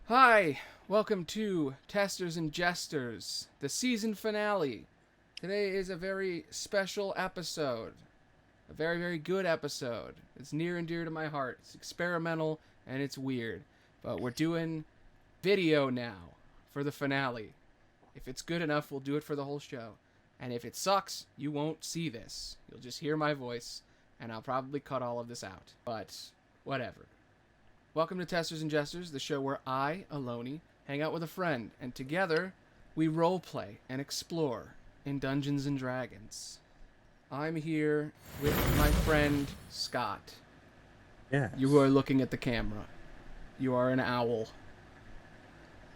Hi, welcome to Testers and Jesters, the season finale. Today is a very special episode. A very, very good episode. It's near and dear to my heart. It's experimental and it's weird. But we're doing video now for the finale. If it's good enough, we'll do it for the whole show. And if it sucks, you won't see this. You'll just hear my voice, and I'll probably cut all of this out. But whatever. Welcome to Testers and Jesters, the show where I, Aloney, hang out with a friend, and together we roleplay and explore in Dungeons and Dragons. I'm here with my friend Scott. Yes. You are looking at the camera. You are an owl.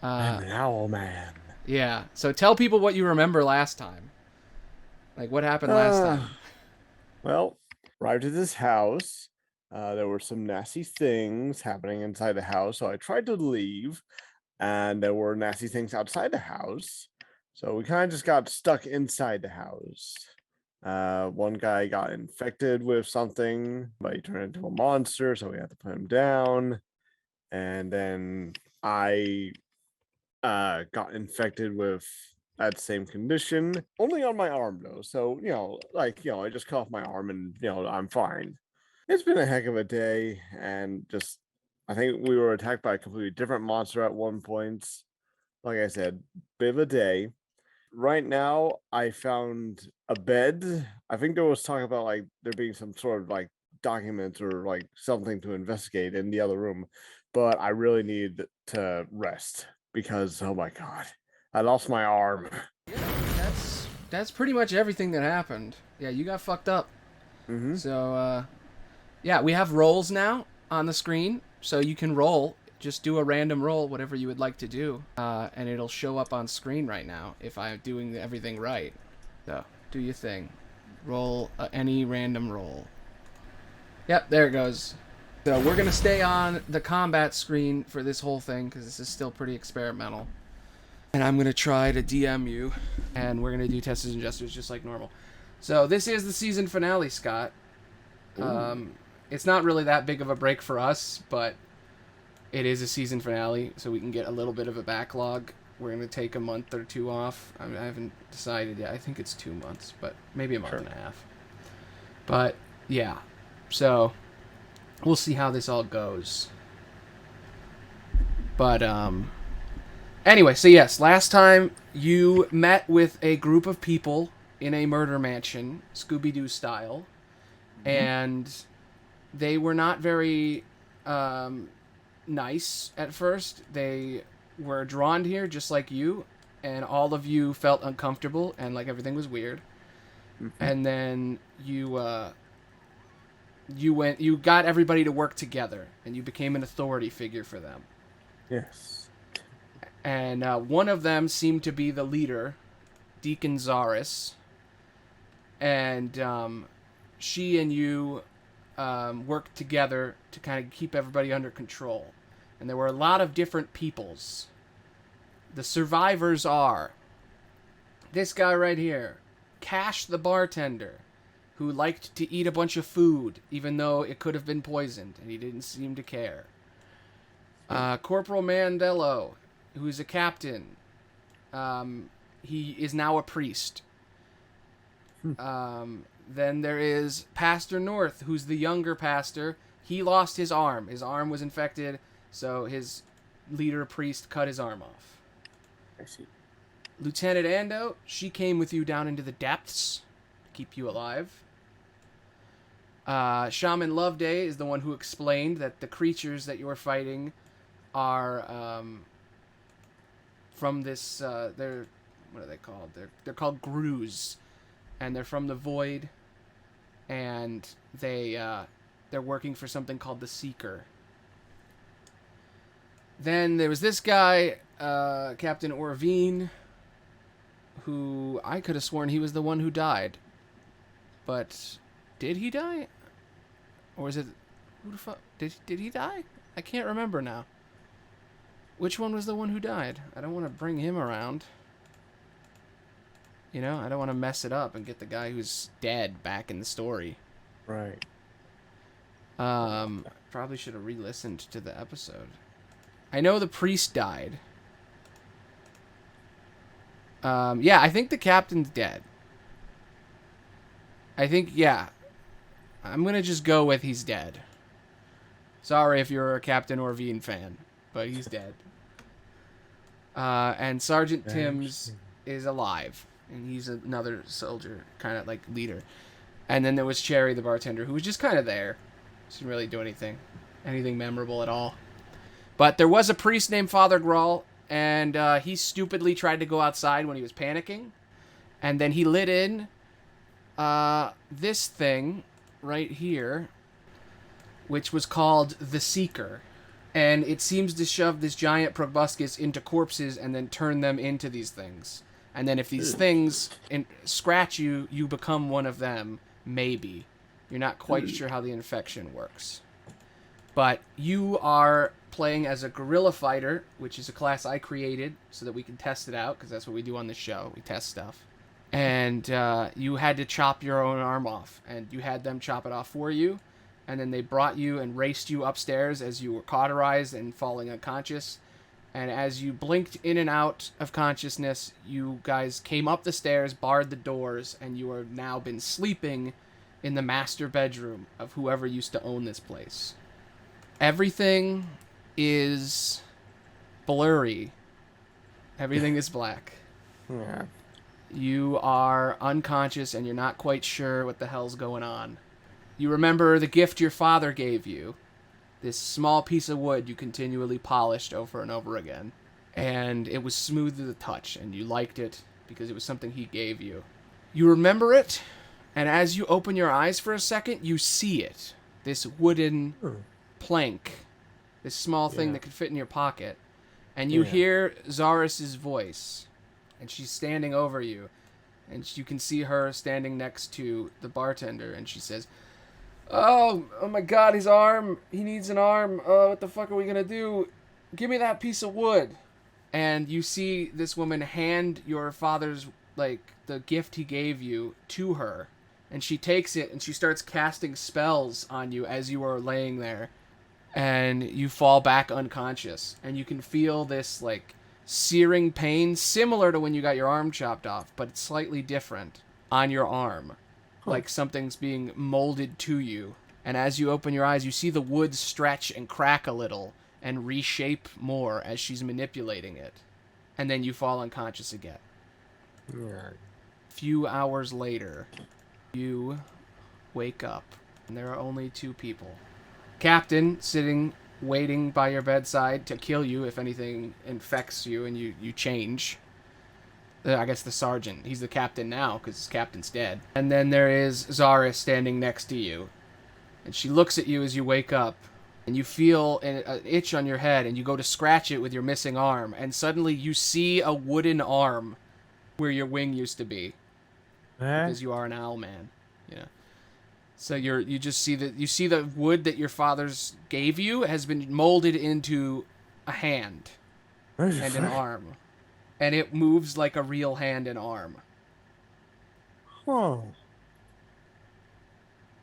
I'm an owl man. Yeah, so tell people what you remember last time. Like, what happened last time? Well, arrived at this house. There were some nasty things happening inside the house, so I tried to leave, and there were nasty things outside the house. So we kind of just got stuck inside the house. One guy got infected with something, but he turned into a monster, so we had to put him down. And then I got infected with that same condition, only on my arm though. So, I just cut off my arm and, I'm fine. It's been a heck of a day, and just, I think we were attacked by a completely different monster at one point. Like I said, bit of a day. Right now, I found a bed. I think there was talk about like there being some sort of like documents or like something to investigate in the other room, but I really need to rest because oh my god, I lost my arm. That's pretty much everything that happened. Yeah, you got fucked up. Mm-hmm. So, yeah, we have rolls now on the screen, so you can roll. Just do a random roll, whatever you would like to do, and it'll show up on screen right now if I'm doing everything right. So, do your thing. Roll any random roll. Yep, there it goes. So we're going to stay on the combat screen for this whole thing, because this is still pretty experimental. And I'm going to try to DM you, and we're going to do Testers and Jesters just like normal. So this is the season finale, Scott. It's not really that big of a break for us, but it is a season finale, so we can get a little bit of a backlog. We're going to take a month or two off. I haven't decided yet. I think it's 2 months, but maybe a month and a half. But, yeah. So, we'll see how this all goes. But, anyway, so yes, last time you met with a group of people in a murder mansion, Scooby-Doo style, and they were not very nice at first. They were drawn here just like you, and all of you felt uncomfortable and like everything was weird. And then you got everybody to work together, and you became an authority figure for them. Yes. And one of them seemed to be the leader, Deacon Zaris, and she and you worked together to kind of keep everybody under control. And there were a lot of different peoples. The survivors are this guy right here, Cash the bartender, who liked to eat a bunch of food, even though it could have been poisoned, and he didn't seem to care. Corporal Mandello, who's a captain. He is now a priest. Then there is Pastor North, who's the younger pastor. He lost his arm. His arm was infected, so his leader priest cut his arm off. I see. Lieutenant Ando, she came with you down into the depths to keep you alive. Shaman Loveday is the one who explained that the creatures that you're fighting are from this. They're what are they called? They're called Grus, and they're from the void, and they're working for something called the Seeker. Then there was this guy, Captain Orvine, who I could have sworn he was the one who died. But did he die? Or is it... Who the fuck... Did he die? I can't remember now. Which one was the one who died? I don't want to bring him around. You know, I don't want to mess it up and get the guy who's dead back in the story. Right. Probably should have re-listened to the episode. I know the priest died. Yeah, I think the captain's dead. I think, yeah. I'm going to just go with he's dead. Sorry if you're a Captain Orvine fan, but he's dead. And Sergeant Timms is alive, and he's another soldier, kind of like leader. And then there was Cherry, the bartender, who was just kind of there. She didn't really do anything memorable at all. But there was a priest named Father Grawl, and he stupidly tried to go outside when he was panicking. And then he lit in this thing right here, which was called the Seeker. And it seems to shove this giant proboscis into corpses and then turn them into these things. And then if these things scratch you, you become one of them, maybe. You're not quite sure how the infection works. But you are playing as a guerrilla fighter, which is a class I created so that we can test it out, because that's what we do on this show. We test stuff. And you had to chop your own arm off, and you had them chop it off for you. And then they brought you and raced you upstairs as you were cauterized and falling unconscious. And as you blinked in and out of consciousness, you guys came up the stairs, barred the doors, and you have now been sleeping in the master bedroom of whoever used to own this place. Everything is blurry. Everything is black. Yeah. You are unconscious and you're not quite sure what the hell's going on. You remember the gift your father gave you. This small piece of wood you continually polished over and over again. And it was smooth to the touch, and you liked it because it was something he gave you. You remember it, and as you open your eyes for a second, you see it. This wooden plank. This small thing that could fit in your pocket. And you hear Zaris's voice. And she's standing over you. And you can see her standing next to the bartender, and she says, Oh my god, his arm. He needs an arm. What the fuck are we gonna do? Give me that piece of wood. And you see this woman hand your father's, the gift he gave you to her. And she takes it and she starts casting spells on you as you are laying there. And you fall back unconscious. And you can feel this, searing pain, similar to when you got your arm chopped off, but it's slightly different on your arm. Like something's being molded to you. And as you open your eyes, you see the wood stretch and crack a little and reshape more as she's manipulating it. And then you fall unconscious again. Yeah. A few hours later, you wake up. And there are only two people. Captain sitting, waiting by your bedside to kill you if anything infects you and you change. I guess the sergeant. He's the captain now because his captain's dead. And then there is Zaris standing next to you. And she looks at you as you wake up. And you feel an itch on your head. And you go to scratch it with your missing arm. And suddenly you see a wooden arm where your wing used to be. Because you are an owl man. Yeah. So you just see the wood that your father's gave you has been molded into a hand and an arm. And it moves like a real hand and arm. Oh.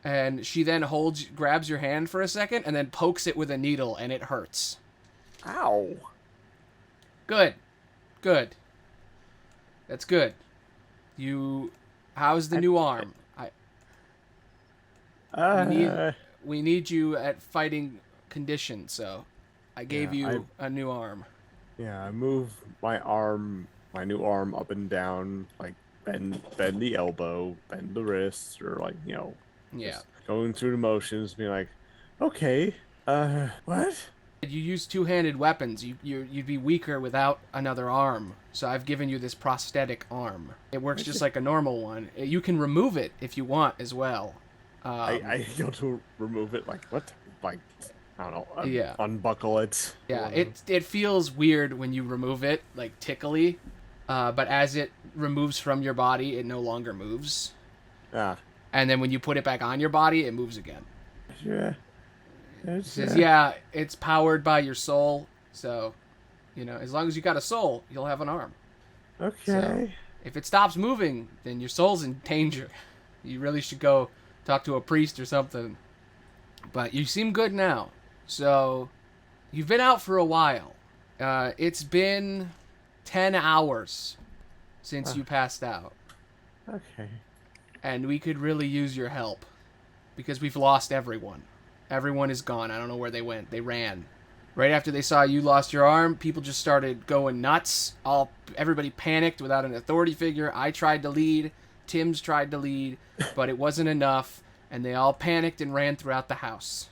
And she then grabs your hand for a second, and then pokes it with a needle, and it hurts. Ow. Good. That's good. How's the new arm? We need you at fighting condition, so I gave you a new arm. Yeah, I move my new arm up and down, bend the elbow, bend the wrist, or just going through the motions, being like, okay, what? You use two-handed weapons. You'd be weaker without another arm. So I've given you this prosthetic arm. It works just like a normal one. You can remove it if you want as well. I go to remove it, what? I don't know. Unbuckle it. Yeah, it feels weird when you remove it, tickly. But as it removes from your body, it no longer moves. Yeah. And then when you put it back on your body, it moves again. Yeah. It says, it's powered by your soul. So, as long as you got a soul, you'll have an arm. Okay. So, if it stops moving, then your soul's in danger. You really should go talk to a priest or something. But you seem good now. So, You've been out for a while. It's been 10 hours since you passed out. Okay. And we could really use your help. Because we've lost everyone. Everyone is gone. I don't know where they went. They ran. Right after they saw you lost your arm, people just started going nuts. Everybody panicked without an authority figure. I tried to lead. Tim's tried to lead. But it wasn't enough. And they all panicked and ran throughout the house.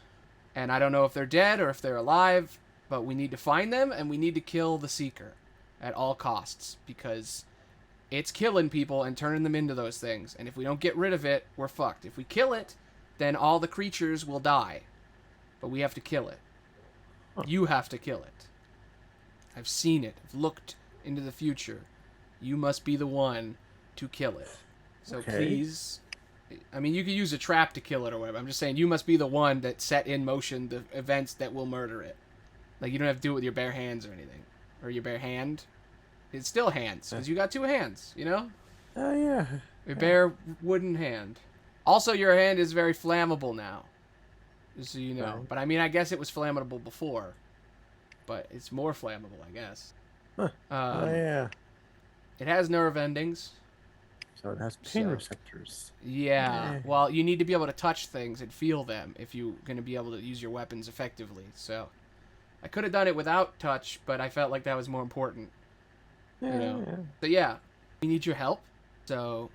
And I don't know if they're dead or if they're alive. But we need to find them, and we need to kill the Seeker at all costs. Because it's killing people and turning them into those things. And if we don't get rid of it, we're fucked. If we kill it, then all the creatures will die. But we have to kill it. You have to kill it. I've seen it. I've looked into the future. You must be the one to kill it. So please... I mean, you could use a trap to kill it or whatever. I'm just saying you must be the one that set in motion the events that will murder it. Like, you don't have to do it with your bare hands or anything. Or your bare hand. It's still hands, because you got two hands, you know? Oh, yeah. Your bare wooden hand. Also, your hand is very flammable now. Just so you know. Right. But, I mean, I guess it was flammable before. But it's more flammable, I guess. Huh. Oh, yeah. It has nerve endings. So it has pain receptors. Yeah. Well, you need to be able to touch things and feel them if you're going to be able to use your weapons effectively. So, I could have done it without touch, but I felt like that was more important. Yeah, you know? But yeah, we need your help. So,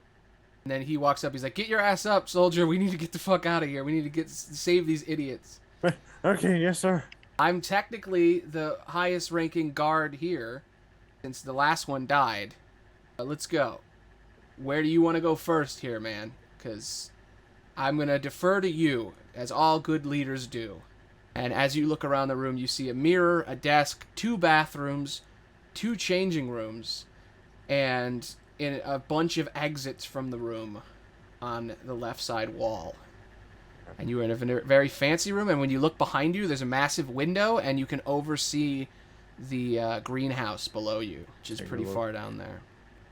and then he walks up. He's like, "Get your ass up, soldier. We need to get the fuck out of here. We need to save these idiots." Okay, yes, sir. I'm technically the highest ranking guard here since the last one died. Let's go. Where do you want to go first here, man? Because I'm going to defer to you, as all good leaders do. And as you look around the room, you see a mirror, a desk, 2 bathrooms, 2 changing rooms, and in a bunch of exits from the room on the left side wall. And you are in a very fancy room, and when you look behind you, there's a massive window, and you can oversee the greenhouse below you, which is pretty far down there.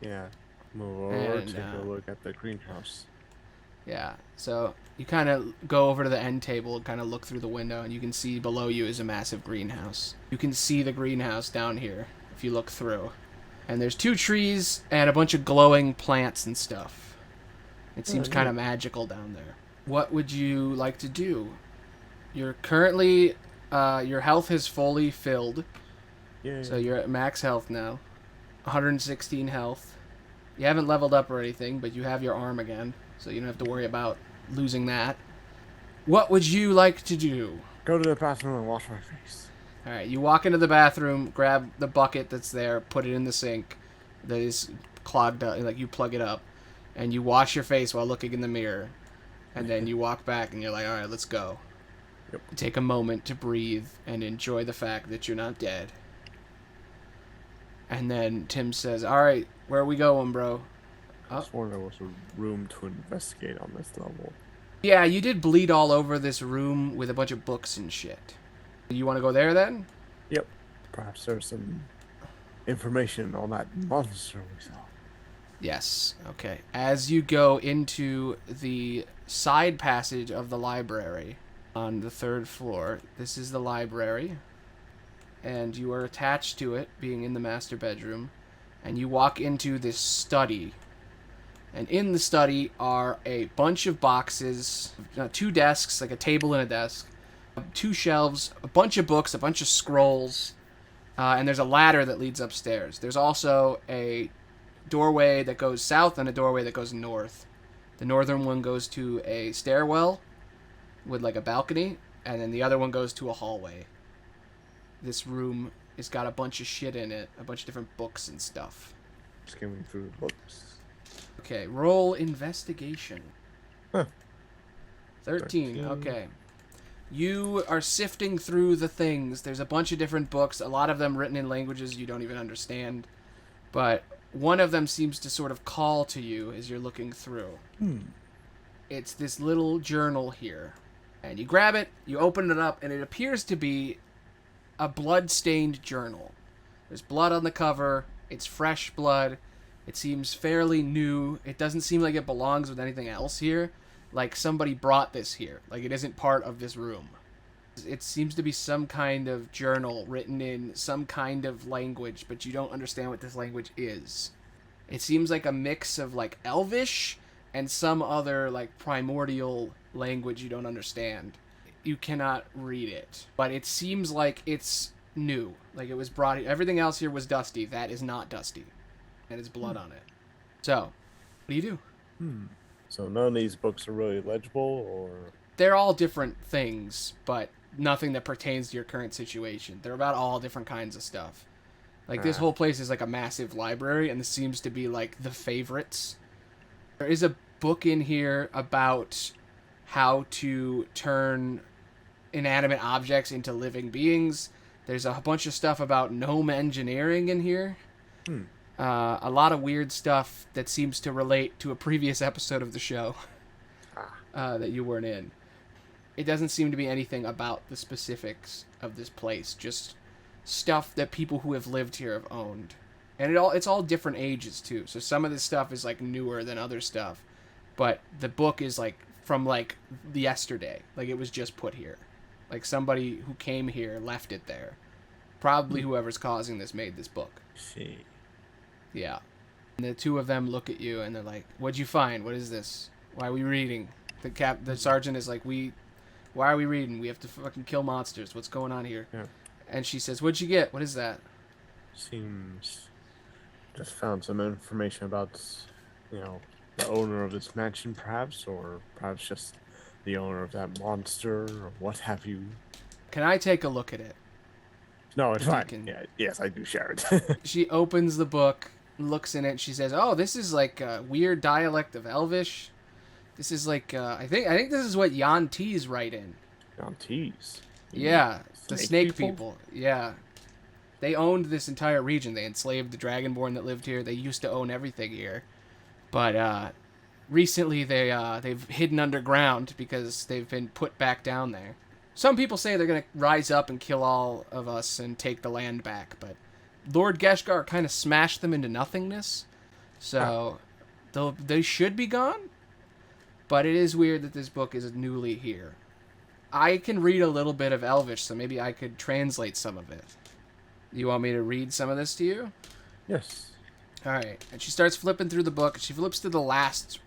Yeah. Move over, take a look at the greenhouse. Yeah, so you kind of go over to the end table and kind of look through the window, and you can see below you is a massive greenhouse. You can see the greenhouse down here if you look through. And there's 2 trees and a bunch of glowing plants and stuff. It seems kind of magical down there. What would you like to do? You're currently, your health is fully filled. Yeah. So you're at max health now. 116 health. You haven't leveled up or anything, but you have your arm again, so you don't have to worry about losing that. What would you like to do? Go to the bathroom and wash my face. All right, you walk into the bathroom, grab the bucket that's there, put it in the sink that is clogged up, like you plug it up, and you wash your face while looking in the mirror. And then you walk back and you're like, all right, let's go. Yep. Take a moment to breathe and enjoy the fact that you're not dead. And then Tim says, all right, where are we going, bro? I swore there was a room to investigate on this level. Yeah, you did bleed all over this room with a bunch of books and shit. You want to go there then? Yep. Perhaps there's some information on that monster we saw. Yes, okay. As you go into the side passage of the library on the 3rd floor, this is the library. And you are attached to it, being in the master bedroom, and you walk into this study. And in the study are a bunch of boxes, 2 desks, like a table and a desk, 2 shelves, a bunch of books, a bunch of scrolls, and there's a ladder that leads upstairs. There's also a doorway that goes south and a doorway that goes north. The northern one goes to a stairwell with like a balcony, and then the other one goes to a hallway. This room has got a bunch of shit in it, a bunch of different books and stuff. Skimming through the books. Okay, roll investigation. Huh. 13, okay. You are sifting through the things. There's a bunch of different books, a lot of them written in languages you don't even understand. But one of them seems to sort of call to you as you're looking through. It's this little journal here. And you grab it, you open it up, and it appears to be a blood-stained journal. There's blood on the cover. It's fresh blood. It seems fairly new. It doesn't seem like it belongs with anything else here. Like somebody brought this here. Like it isn't part of this room. It seems to be some kind of journal written in some kind of language, but you don't understand what this language is. It seems like a mix of like Elvish and some other like primordial language you don't understand. You cannot read it, but it seems like it's new. Like it was brought. Everything else here was dusty. That is not dusty, and it's blood on it. So, what do you do? So none of these books are really legible, or They're all different things, but nothing that pertains to your current situation. They're about all different kinds of stuff. Like this whole place is like a massive library, and this seems to be like the favorites. There is a book in here about how to turn inanimate objects into living beings. There's a bunch of stuff about gnome engineering in here. A lot of weird stuff that seems to relate to a previous episode of the show that you weren't in. It doesn't seem to be anything about the specifics of this place, just stuff that people who have lived here have owned. And it's all different ages too. So some of this stuff is like newer than other stuff. But the book is like from like yesterday. Like it was just put here. Like somebody who came here left it there. Probably whoever's causing this made this book. see. Yeah. And the two of them look at you and they're like, "What'd you find? What is this? Why are we reading?" The sergeant is like, "Why are we reading? We have to fucking kill monsters. What's going on here?" Yeah. And she says, "What'd you get? What is that?" Seems just found some information about, the owner of this mansion, perhaps, or perhaps just the owner of that monster, or what have you. Can I take a look at it? No, it's If you fine. can- Yeah, yes, I do share it. She opens the book, looks in it, and she says, "Oh, this is like a weird dialect of Elvish. This is like I think this is what Yan T's write in." On teas. Yeah, the snake people. Yeah. They owned this entire region. They enslaved the Dragonborn that lived here. They used to own everything here. But recently they've hidden underground because they've been put back down there. Some people say they're going to rise up and kill all of us and take the land back, but Lord Geshgar kind of smashed them into nothingness. So they should be gone. But it is weird that this book is newly here. I can read a little bit of Elvish, so maybe I could translate some of it. You want me to read some of this to you? Yes. All right. And she starts flipping through the book. She flips to the last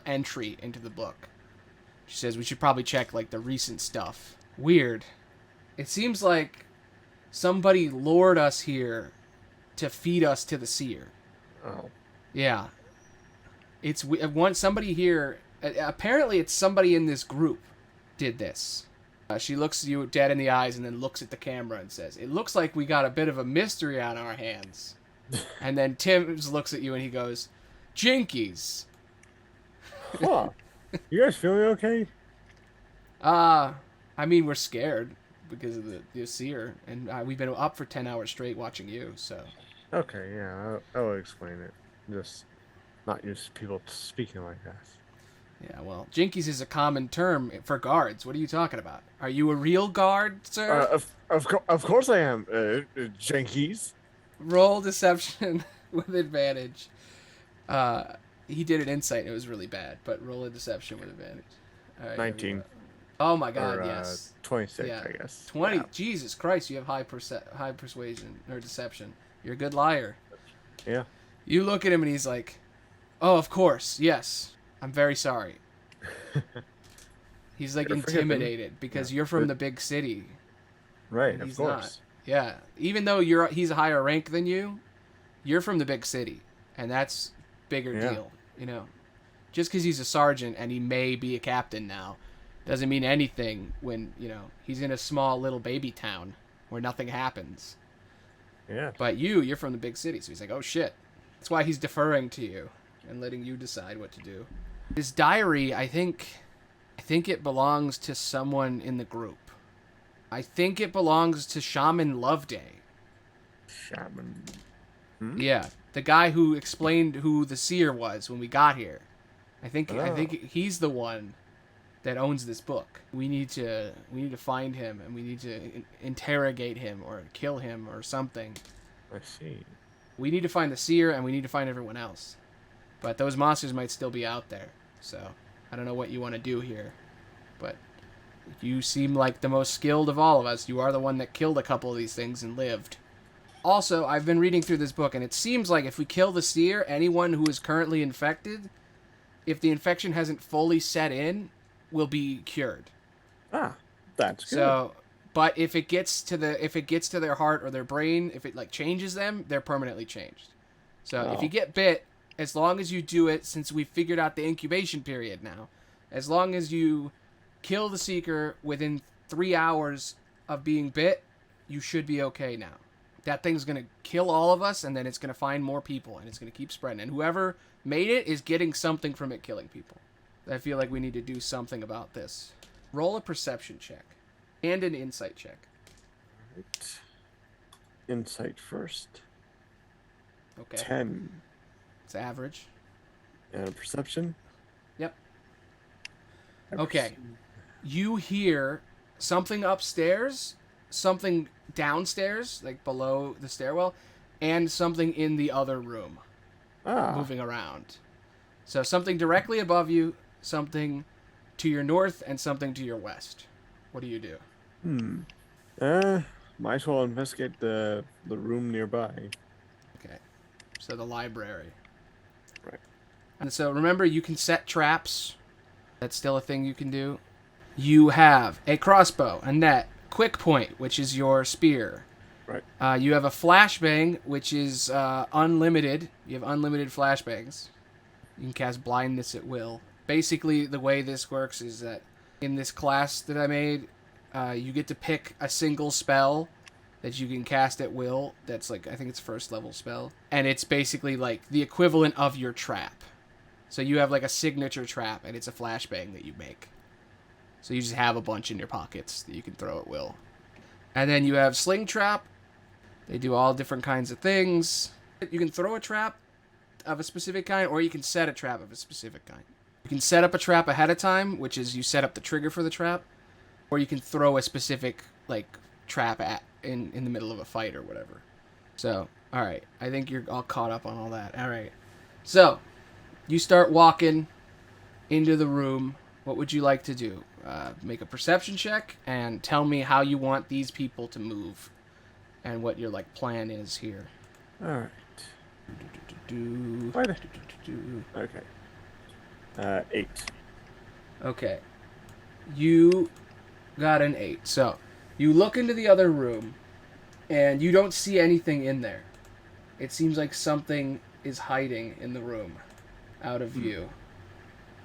entry into the book. She says we should probably check like the recent stuff. Weird. It seems like somebody lured us here to feed us to the seer. Oh. Yeah. It's somebody here. Apparently, it's somebody in this group did this. She looks you dead in the eyes and then looks at the camera and says, "It looks like we got a bit of a mystery on our hands." And then Tim looks at you and he goes, "Jinkies." Huh. You guys feeling okay? I mean, we're scared because of the seer, and we've been up for 10 hours straight watching you, so. Okay, yeah, I'll explain it. Just not used to people speaking like that. Yeah, well, Jinkies is a common term for guards. What are you talking about? Are you a real guard, sir? Of course I am, Jenkies. Roll deception with advantage. He did an insight, and it was really bad, but roll a deception with advantage. All right, 19. Oh my god, Or, yes. 26, Yeah. I guess. 20. Yeah. Jesus Christ, you have high persuasion or deception. You're a good liar. Yeah. You look at him and he's like, "Oh, of course, yes. I'm very sorry." He's like Gotta forgive him. intimidated because Yeah, you're from but- the big city. Right, and of he's course. not. Yeah, even though he's a higher rank than you, you're from the big city, and that's bigger Yeah. deal, you know. Just because he's a sergeant and he may be a captain now, doesn't mean anything when he's in a small little baby town where nothing happens. Yeah. But you're from the big city, so he's like, "Oh shit." That's why he's deferring to you and letting you decide what to do. His diary, I think it belongs to someone in the group. I think it belongs to Shaman Loveday. Shaman. Yeah, the guy who explained who the seer was when we got here. I think he's the one that owns this book. We need to find him, and we need to interrogate him or kill him or something. I see. We need to find the seer, and we need to find everyone else. But those monsters might still be out there, so I don't know what you want to do here. But You seem like the most skilled of all of us. You are the one that killed a couple of these things and lived. Also, I've been reading through this book, and it seems like if we kill the seer, anyone who is currently infected, if the infection hasn't fully set in, will be cured. Ah, that's good. So, but if it gets to their heart or their brain, if it like changes them, they're permanently changed. So if you get bit, as long as you do it, since we figured out the incubation period now, as long as you kill the seeker within 3 hours of being bit, you should be okay now. That thing's going to kill all of us, and then it's going to find more people, and it's going to keep spreading. And whoever made it is getting something from it killing people. I feel like we need to do something about this. Roll a perception check and an insight check. All right. Insight first. Okay. 10. It's average. And perception? Yep. Okay. You hear something upstairs, something downstairs, like below the stairwell, and something in the other room moving around. So something directly above you, something to your north, and something to your west. What do you do? Might as well investigate the room nearby. Okay. So the library. Right. And so remember, you can set traps. That's still a thing you can do. You have a crossbow, a net, quick point, which is your spear. Right. You have a flashbang, which is unlimited. You have unlimited flashbangs. You can cast blindness at will. Basically, the way this works is that in this class that I made, you get to pick a single spell that you can cast at will. That's like, I think it's first level spell. And it's basically like the equivalent of your trap. So you have like a signature trap, and it's a flashbang that you make. So you just have a bunch in your pockets that you can throw at will. And then you have sling trap. They do all different kinds of things. You can throw a trap of a specific kind, or you can set a trap of a specific kind. You can set up a trap ahead of time, which is you set up the trigger for the trap, or you can throw a specific like trap in the middle of a fight or whatever. So, all right, I think you're all caught up on all that. All right, so you start walking into the room. What would you like to do? Make a perception check and tell me how you want these people to move and what your like plan is here. All right. Okay. 8. Okay. You got an 8. So you look into the other room and you don't see anything in there. It seems like something is hiding in the room out of view.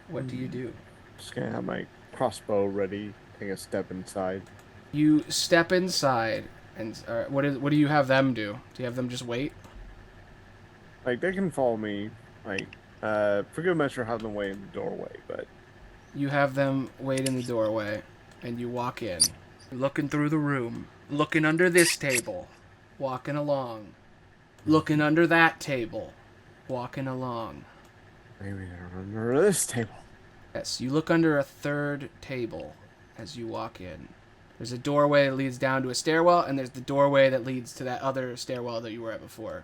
What do you do? Just gonna have my crossbow ready. Take a step inside. You step inside, and what do you have them do? Do you have them just wait? Like, they can follow me. Like, for good measure, have them wait in the doorway, but... You have them wait in the doorway, and you walk in. Looking through the room. Looking under this table. Walking along. Looking under that table. Walking along. Maybe they're under this table. Yes, you look under a third table as you walk in. There's a doorway that leads down to a stairwell, and there's the doorway that leads to that other stairwell that you were at before.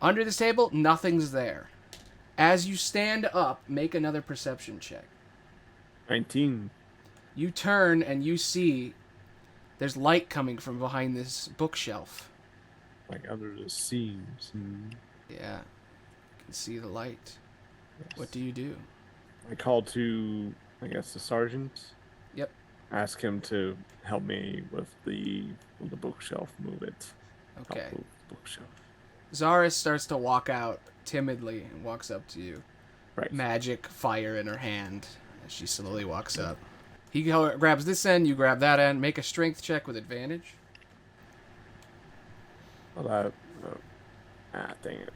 Under this table, nothing's there. As you stand up, make another perception check. 19. You turn and you see there's light coming from behind this bookshelf. Like under the seams. Yeah, you can see the light. Yes. What do you do? I call to, I guess, the sergeant. Yep. Ask him to help me with the bookshelf. Move it. Okay. Move the bookshelf. Zaris starts to walk out timidly and walks up to you. Right. Magic fire in her hand as she slowly walks up. He grabs this end, you grab that end. Make a strength check with advantage. Well, dang it.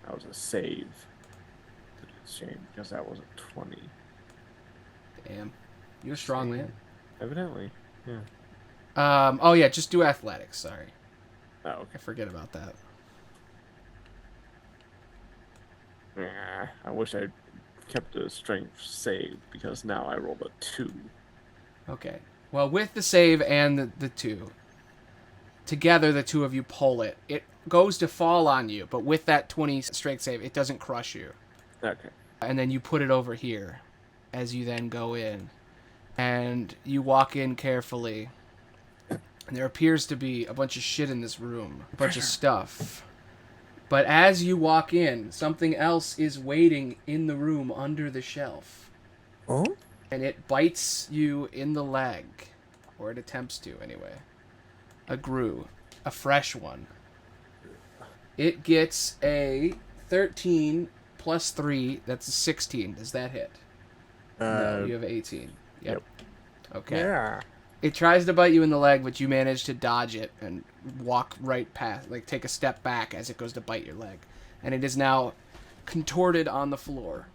That was a save. Shame, because that was a 20. Damn. You're a strong man. Evidently, yeah. Oh yeah, just do athletics, sorry. Oh, okay. I forget about that. I wish I kept the strength save, because now I rolled a 2. Okay. Well, with the save and the 2, together the two of you pull it. It goes to fall on you, but with that 20 strength save, it doesn't crush you. Okay. And then you put it over here as you then go in. And you walk in carefully. And there appears to be a bunch of shit in this room. A bunch of stuff. But as you walk in, something else is waiting in the room under the shelf. Oh? And it bites you in the leg. Or it attempts to, anyway. A grue. A fresh one. It gets a 13 plus 3. That's a 16. Does that hit? No, you have 18. Yep. Okay. Yeah. It tries to bite you in the leg, but you manage to dodge it and walk right past, like take a step back as it goes to bite your leg. And it is now contorted on the floor.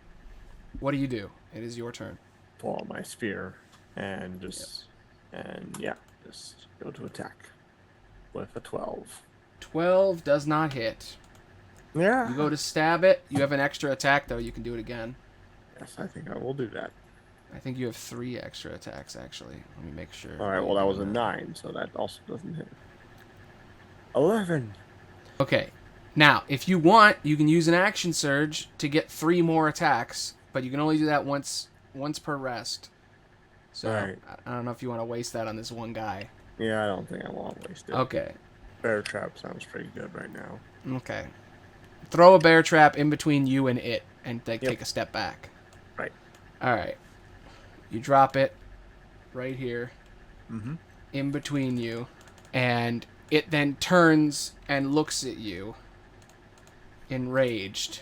What do you do? It is your turn. Pull out my spear and just go to attack with a 12. 12 does not hit. Yeah. You go to stab it. You have an extra attack, though. You can do it again. Yes, I think I will do that. I think you have 3 extra attacks, actually. Let me make sure. All right, well, that was a 9, so that also doesn't hit. 11. Okay. Now, if you want, you can use an action surge to get 3 more attacks, but you can only do that once per rest. So, right. I don't know if you want to waste that on this one guy. Yeah, I don't think I want to waste it. Okay. Bear trap sounds pretty good right now. Okay. Throw a bear trap in between you and it, and take a step back. Right. All right. You drop it right here, in between you, and it then turns and looks at you, enraged.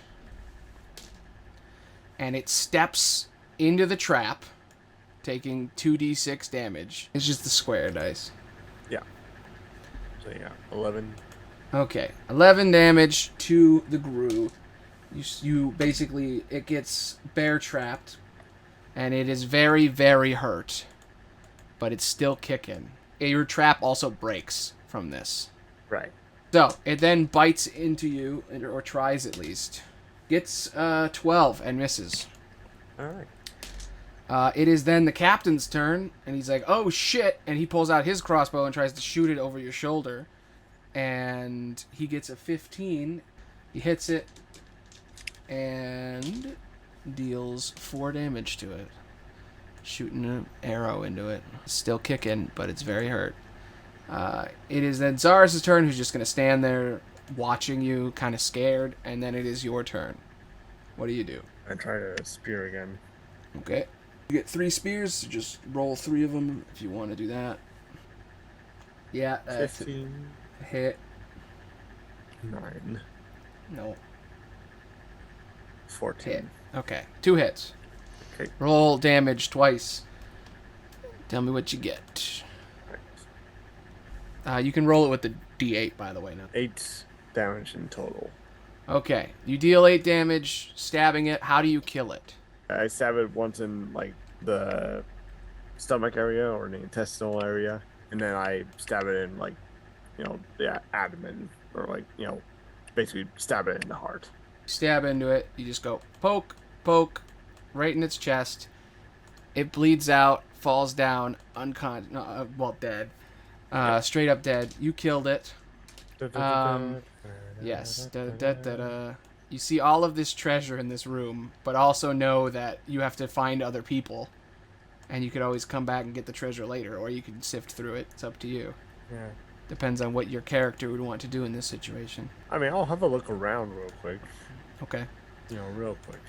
And it steps into the trap, taking 2d6 damage. It's just the square dice. Yeah. So, 11. Okay, 11 damage to the grue. You basically, it gets bear trapped, and it is very, very hurt, but it's still kicking. Your trap also breaks from this. Right. So, it then bites into you, or tries at least. Gets 12 and misses. All right. It is then the captain's turn, and he's like, oh shit, and he pulls out his crossbow and tries to shoot it over your shoulder. And he gets a 15. He hits it and deals 4 damage to it. Shooting an arrow into it. Still kicking, but it's very hurt. It is then Zara's turn, who's just going to stand there watching you, kind of scared, and then it is your turn. What do you do? I try to spear again. Okay. You get 3 spears, so just roll 3 of them if you want to do that. Yeah, that's 15. Hit. 9. No. 14. Hit. Okay. 2 hits. Okay. Roll damage twice. Tell me what you get. You can roll it with the D8, by the way. Now. 8 damage in total. Okay. You deal 8 damage, stabbing it. How do you kill it? I stab it once in like the stomach area or the intestinal area, and then I stab it in like, the abdomen, or basically stab it in the heart. Stab into it. You just go poke, poke, right in its chest. It bleeds out, falls down, dead. Straight up dead. You killed it. Yes. You see all of this treasure in this room, but also know that you have to find other people. And you could always come back and get the treasure later, or you can sift through it. It's up to you. Yeah. Depends on what your character would want to do in this situation. I mean, I'll have a look around real quick. Okay. Real quick.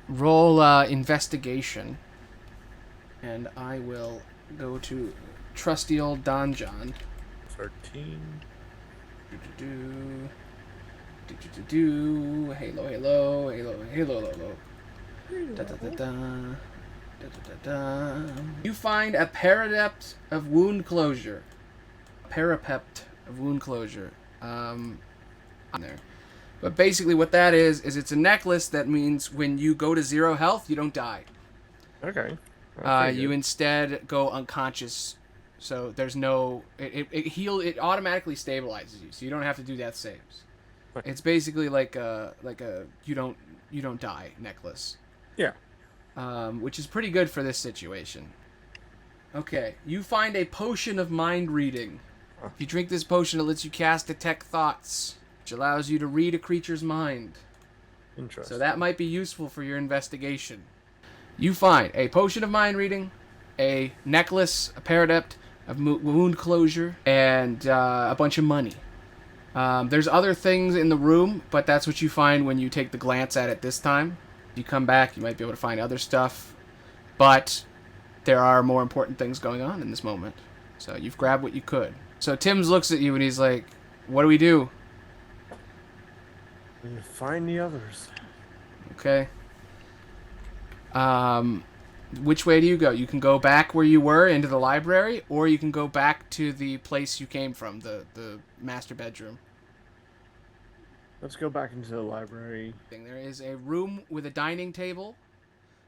Roll investigation. And I will go to trusty old Don John. 13. Halo, halo, halo, halo, halo. Da, da, da, da. Da, da, da, da. You find a parapept of wound closure. On there. But basically what that is it's a necklace that means when you go to 0 health, you don't die. Okay. You instead go unconscious. So there's no... It automatically stabilizes you, so you don't have to do death saves. Right. It's basically like a you don't die necklace. Yeah. Which is pretty good for this situation. Okay, you find a potion of mind reading. If you drink this potion, it lets you cast Detect Thoughts, which allows you to read a creature's mind. Interesting. So that might be useful for your investigation. You find a potion of mind reading, a necklace, a paradept, a wound closure, and a bunch of money. There's other things in the room, but that's what you find when you take the glance at it this time. If you come back, you might be able to find other stuff, but there are more important things going on in this moment. So you've grabbed what you could. So Tim's looks at you and he's like, what do we do? Find the others. Okay. Which way do you go? You can go back where you were into the library, or you can go back to the place you came from, the master bedroom. Let's go back into the library. There is a room with a dining table.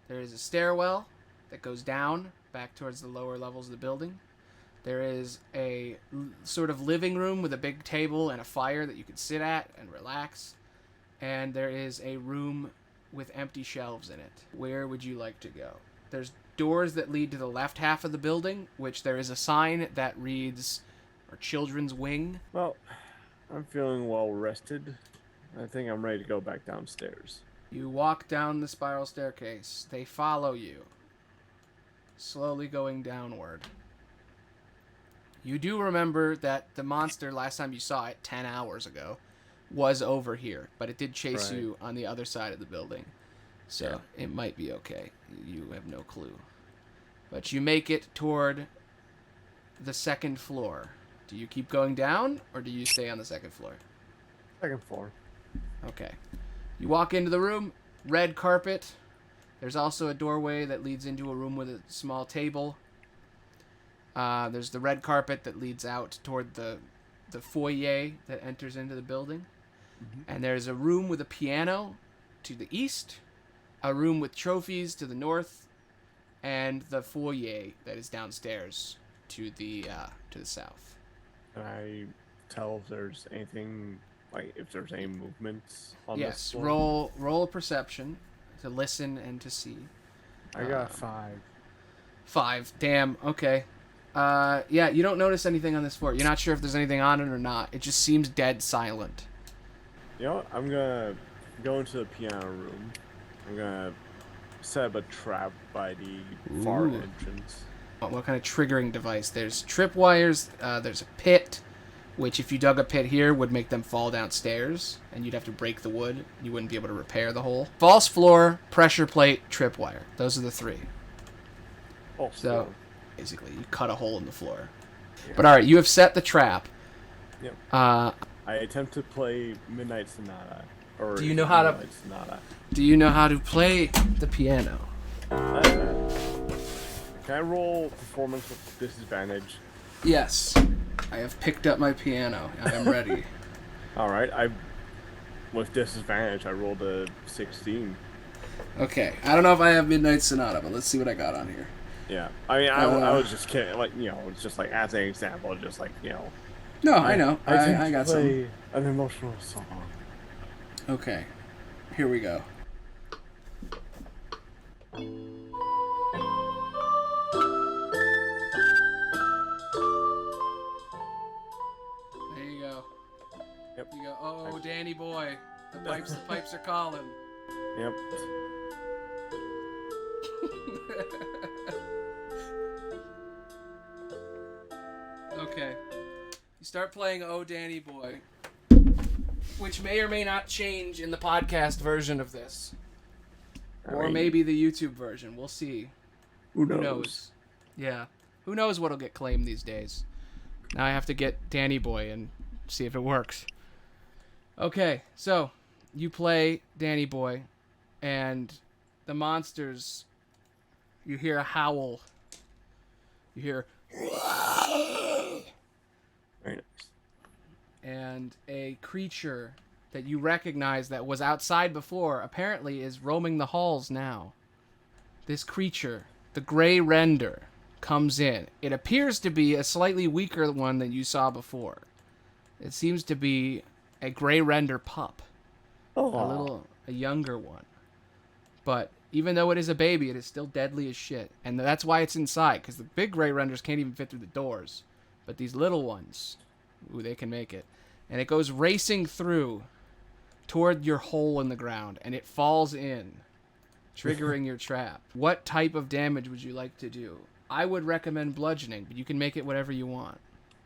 There is a stairwell that goes down back towards the lower levels of the building. There is a sort of living room with a big table and a fire that you can sit at and relax. And there is a room with empty shelves in it. Where would you like to go? There's doors that lead to the left half of the building, which there is a sign that reads, "Our Children's Wing." Well, I'm feeling well rested. I think I'm ready to go back downstairs. You walk down the spiral staircase. They follow you, slowly going downward. You do remember that the monster, last time you saw it, 10 hours ago, was over here, but it did chase you on the other side of the building. So it might be okay. You have no clue. But you make it toward the second floor. Do you keep going down, or do you stay on the second floor? Second floor. Okay. You walk into the room, red carpet. There's also a doorway that leads into a room with a small table. There's the red carpet that leads out toward the foyer that enters into the building. Mm-hmm. And there's a room with a piano to the east, a room with trophies to the north, and the foyer that is downstairs to the south. Can I tell if there's anything, like if there's any movements on this Yes, floor? roll a perception to listen and to see. I got 5. 5. Damn. Okay. Yeah, you don't notice anything on this floor. You're not sure if there's anything on it or not. It just seems dead silent. You know what? I'm gonna go into the piano room. I'm gonna set up a trap by the far entrance. What kind of triggering device? There's tripwires. There's a pit, which if you dug a pit here would make them fall downstairs, and you'd have to break the wood. You wouldn't be able to repair the hole. False floor, pressure plate, tripwire. Those are the 3. So basically, you cut a hole in the floor. Yeah. But all right, you have set the trap. Yep. I attempt to play Midnight Sonata. Or do you know how to? Sonata. Do you know how to play the piano? Can I roll performance with disadvantage? Yes. I have picked up my piano. I am ready. All right. With disadvantage, I rolled a 16. Okay. I don't know if I have Midnight Sonata, but let's see what I got on here. Yeah. I mean, I was just kidding. Like, you know, it's just like as an example, just like, you know. No, I know. I got some. An emotional song. Okay. Here we go. There you go. Yep. You go, oh, Danny boy. The pipes are calling. Yep. Okay. You start playing Oh Danny Boy, which may or may not change in the podcast version of this. Or maybe the YouTube version. We'll see. Who knows? Yeah. Who knows what'll get claimed these days. Now I have to get Danny Boy and see if it works. Okay, so you play Danny Boy, and the monsters, you hear a howl. You hear... Very nice. And a creature that you recognize that was outside before apparently is roaming the halls now. This creature, the Gray Render, comes in. It appears to be a slightly weaker one than you saw before. It seems to be a Gray Render pup. Oh. A younger one. But even though it is a baby, it is still deadly as shit. And that's why it's inside, because the big Gray Renders can't even fit through the doors. But these little ones, ooh, they can make it. And it goes racing through toward your hole in the ground, and it falls in, triggering your trap. What type of damage would you like to do? I would recommend bludgeoning, but you can make it whatever you want.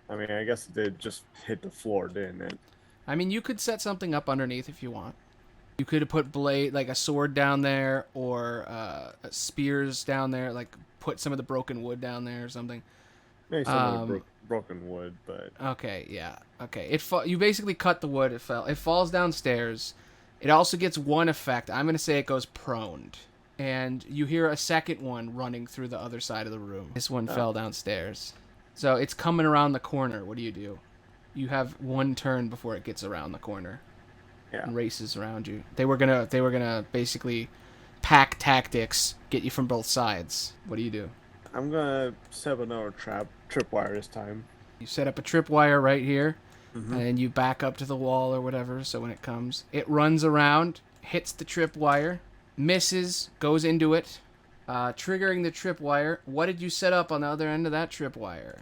I mean, I guess it just hit the floor, didn't it? I mean, you could set something up underneath if you want. You could have put like a sword down there, or spears down there, like put some of the broken wood down there or something. Maybe some of the broken wood, but... Okay, yeah. Okay. You basically cut the wood, it fell. It falls downstairs. It also gets one effect. I'm going to say it goes proned. And you hear a second one running through the other side of the room. This one fell downstairs. So it's coming around the corner. What do? You have one turn before it gets around the corner. Yeah. And races around you. They were gonna basically pack tactics, get you from both sides. What do? I'm gonna set up another tripwire this time. You set up a tripwire right here, and then you back up to the wall or whatever, so when it comes, it runs around, hits the tripwire, misses, goes into it, triggering the tripwire. What did you set up on the other end of that tripwire?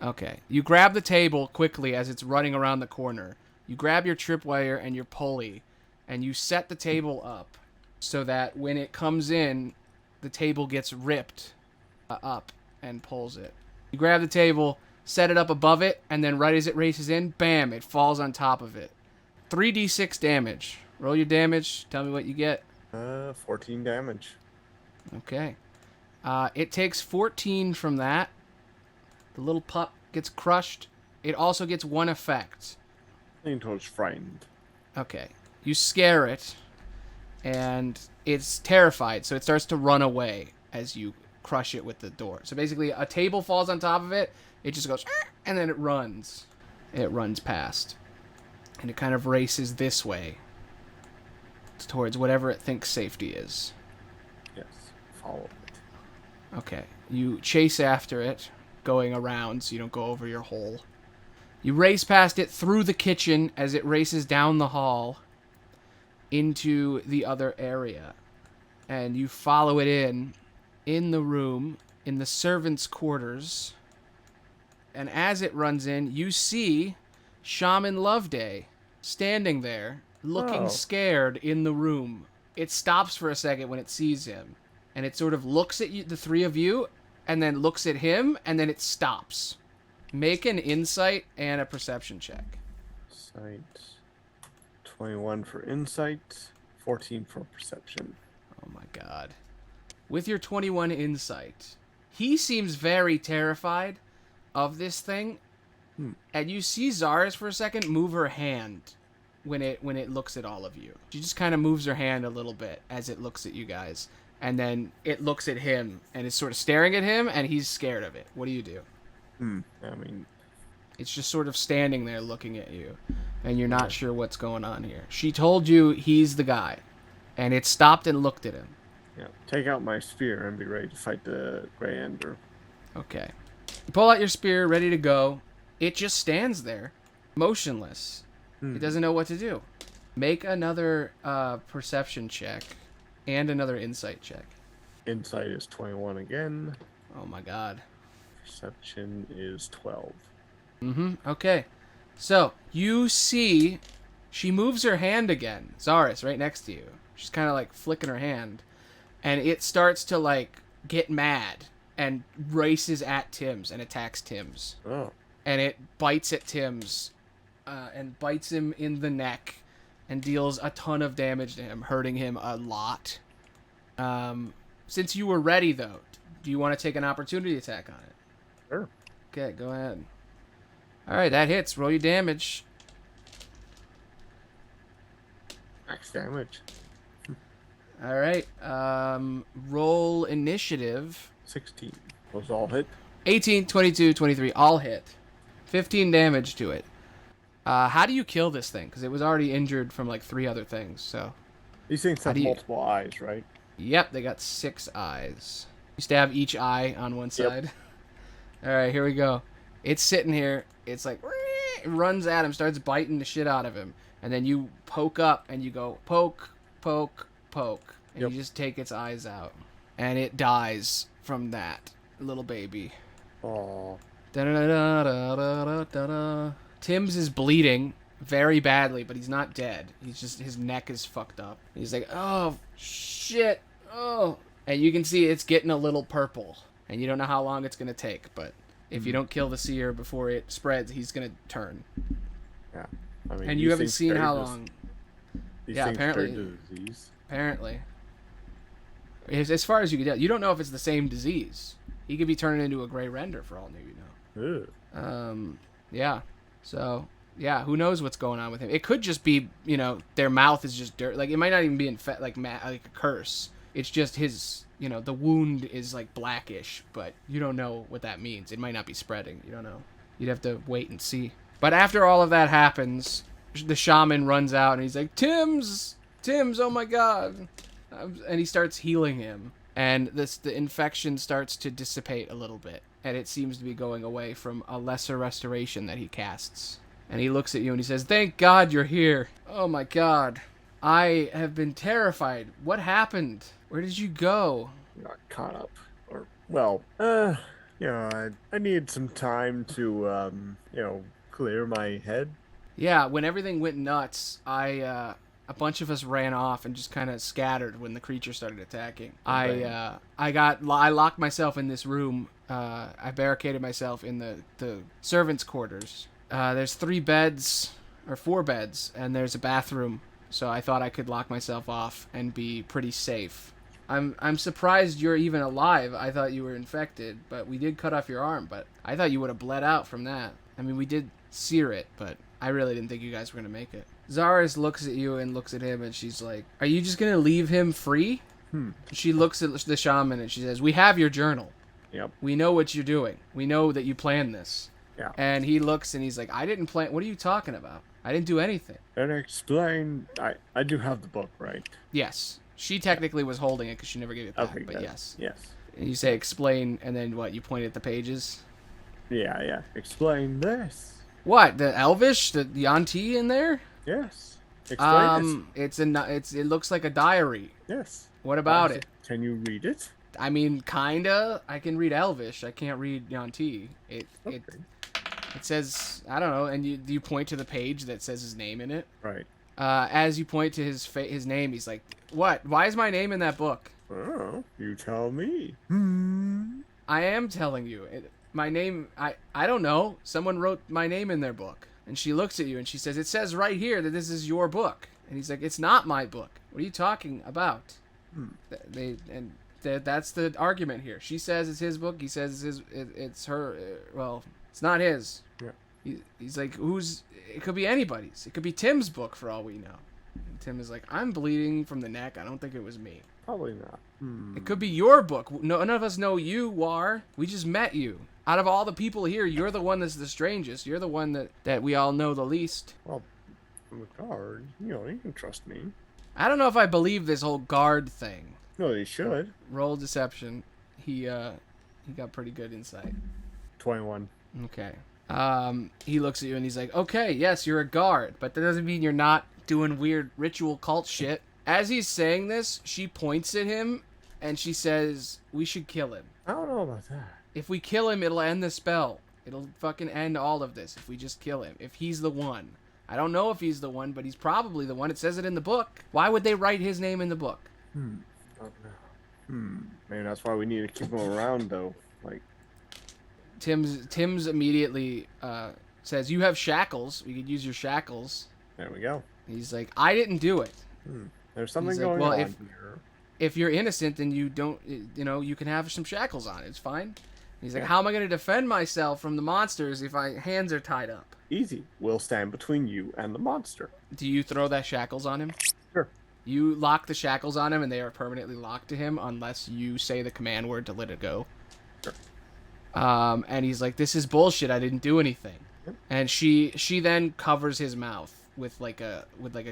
Okay. You grab the table quickly as it's running around the corner. You grab your tripwire and your pulley, and you set the table up so that when it comes in, the table gets ripped up and pulls it. You grab the table, set it up above it, and then right as it races in, bam, it falls on top of it. 3d6 damage. Roll your damage. Tell me what you get. 14 damage. Okay. It takes 14 from that. The little pup gets crushed. It also gets one effect. Lean towards frightened. Okay. You scare it, and it's terrified, so it starts to run away as you crush it with the door. So basically, a table falls on top of it, it just goes, and then it runs. It runs past. And it kind of races this way towards whatever it thinks safety is. Yes, follow it. Okay. You chase after it, going around so you don't go over your hole. You race past it through the kitchen as it races down the hall into the other area. And you follow it in the room, in the servants' quarters. And as it runs in, you see Shaman Loveday standing there, looking scared in the room. It stops for a second when it sees him. And it sort of looks at you, the three of you, and then looks at him, and then it stops. Make an insight and a perception check. Insight. 21 for insight, 14 for perception. Oh my god. With your 21 insight, he seems very terrified of this thing. And you see Zaris for a second move her hand when it looks at all of you. She just kind of moves her hand a little bit as it looks at you guys. And then it looks at him and is sort of staring at him, and he's scared of it. What do? I mean, it's just sort of standing there looking at you, and you're not sure what's going on here. She told you he's the guy, and it stopped and looked at him. Yeah, take out my spear and be ready to fight the Grey Ender. Okay. You pull out your spear, ready to go. It just stands there, motionless. It doesn't know what to do. Make another perception check and another insight check. Insight is 21 again. Oh my god. Perception is 12. Okay. So, you see she moves her hand again. Zaris, right next to you. She's kind of like flicking her hand. And it starts to like get mad and races at Tim's and attacks Tim's. Oh. And it bites at Tim's and bites him in the neck and deals a ton of damage to him, hurting him a lot. Since you were ready, though, do you want to take an opportunity attack on it? Sure. Okay, go ahead. All right, that hits. Roll your damage. Max damage. All right. Roll initiative. 16. Those all hit. 18, 22, 23, all hit. 15 damage to it. How do you kill this thing? Because it was already injured from like 3 other things, so... These things have multiple eyes, right? Yep, they got 6 eyes. You stab each eye on one side. All right, here we go. It's sitting here. It's like... It runs at him, starts biting the shit out of him. And then you poke up and you go poke, poke, poke. And you just take its eyes out. And it dies from that. Little baby. Oh. Tim's is bleeding very badly, but he's not dead. He's just, his neck is fucked up. He's like, oh, shit. Oh. And you can see it's getting a little purple. and you don't know how long it's going to take, but if you don't kill the seer before it spreads, he's going to turn. Yeah. I mean, And you haven't seen how long. These Yeah, things apparently. turn to disease. Apparently. As far as you can tell, you don't know if it's the same disease. He could be turning into a gray render for all you know. Ugh. Yeah. So, yeah, who knows what's going on with him? It could just be, you know, their mouth is just dirt. Like, it might not even be like a curse. It's just his, you know, the wound is like blackish, but you don't know what that means. It might not be spreading. You don't know. You'd have to wait and see. But after all of that happens, the shaman runs out and he's like, Tim's, oh my God. And he starts healing him. And the infection starts to dissipate a little bit. And it seems to be going away from a lesser restoration that he casts. And he looks at you and he says, thank God you're here. Oh my God. I have been terrified. What happened? Where did you go? Got caught up. Or, well, you know, I needed some time to, you know, clear my head. Yeah, when everything went nuts, a bunch of us ran off and just kind of scattered when the creature started attacking. I locked myself in this room. I barricaded myself in the servants' quarters. There's 4 beds, and there's a bathroom. So I thought I could lock myself off and be pretty safe. I'm surprised you're even alive. I thought you were infected, but we did cut off your arm. But I thought you would have bled out from that. I mean, we did sear it, but I really didn't think you guys were gonna make it. Zaris looks at you and looks at him, and she's like, "Are you just gonna leave him free?" She looks at the shaman and she says, "We have your journal. Yep. We know what you're doing. We know that you planned this." Yeah. And he looks and he's like, "I didn't plan. What are you talking about? I didn't do anything." And explain. I do have the book, right? Yes. She technically was holding it because she never gave it back, Okay, but good. yes. Yes. And you say explain, and then what? You point at the pages? Yeah. Explain this. What? The Elvish? The Yanti in there? Yes. Explain It looks like a diary. it. Yes. What about it? Can you read it? I mean, kinda. I can read Elvish. I can't read Yanti. It says, I don't know, and you point to the page that says his name in it. Right. As you point to his name, he's like, "What? Why is my name in that book?" Oh, you tell me. I am telling you. My name, I don't know. Someone wrote my name in their book. And she looks at you and she says, "It says right here that this is your book." And he's like, "It's not my book. What are you talking about?" That's the argument here. She says it's his book. He says it's her. Well, it's not his. Yeah. He's like, it could be anybody's. It could be Tim's book for all we know. And Tim is like, "I'm bleeding from the neck. I don't think it was me." Probably not. It could be your book. None of us know you, Whar. We just met you. Out of all the people here, you're the one that's the strangest. You're the one that we all know the least. Well, I'm a guard. You know, you can trust me. I don't know if I believe this whole guard thing. No, you should. Roll deception. He got pretty good insight. 21. Okay. He looks at you and he's like, "Okay, yes, you're a guard, but that doesn't mean you're not doing weird ritual cult shit." As he's saying this, she points at him and she says, "We should kill him. I don't know about that. If we kill him, it'll end the spell. It'll fucking end all of this if we just kill him. If he's the one." I don't know if he's the one, but he's probably the one. It says it in the book. Why would they write his name in the book? I don't know. Maybe that's why we need to keep him around, though. Like, Tim's immediately says, "You have shackles. We could use your shackles." there we go. He's like, "I didn't do it." There's something He's like, going "Well, on if- here. If you're innocent, then you don't, you can have some shackles on. It's fine. He's like, Yeah. "How am I going to defend myself from the monsters if my hands are tied up?" Easy. We'll stand between you and the monster. Do you throw that shackles on him? Sure. You lock the shackles on him, and they are permanently locked to him unless you say the command word to let it go. Sure. And he's like, "This is bullshit. I didn't do anything." Yep. And she then covers his mouth with like a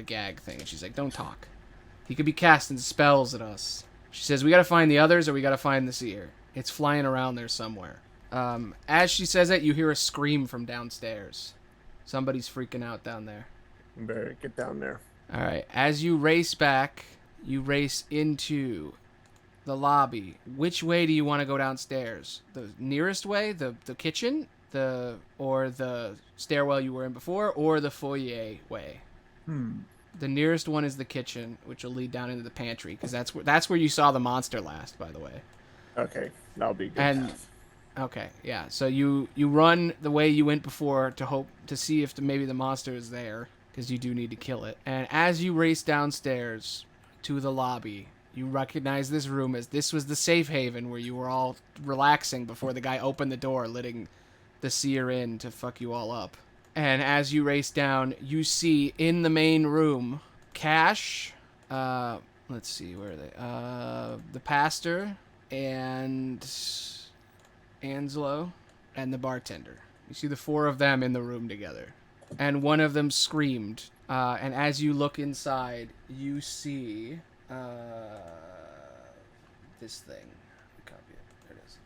gag thing, and she's like, "Don't talk. He could be casting spells at us." She says, "We gotta find the others, or we gotta find the seer. It's flying around there somewhere." As she says it, you hear a scream from downstairs. Somebody's freaking out down there. You better get down there. All right. As you race back, you race into the lobby. Which way do you want to go downstairs? The nearest way, the kitchen, or the stairwell you were in before, or the foyer way? The nearest one is the kitchen, which will lead down into the pantry, because that's where you saw the monster last, by the way. Okay, that'll be a good And path. okay, yeah. So you run the way you went before to hope to see if maybe the monster is there, because you do need to kill it. And as you race downstairs to the lobby, you recognize this room as this was the safe haven where you were all relaxing before the guy opened the door, letting the seer in to fuck you all up. And as you race down, you see in the main room Cash. Let's see, where are they? The pastor and Anselo and the bartender. You see the four of them in the room together. And one of them screamed. And as you look inside, you see this thing. Copy it. There it is.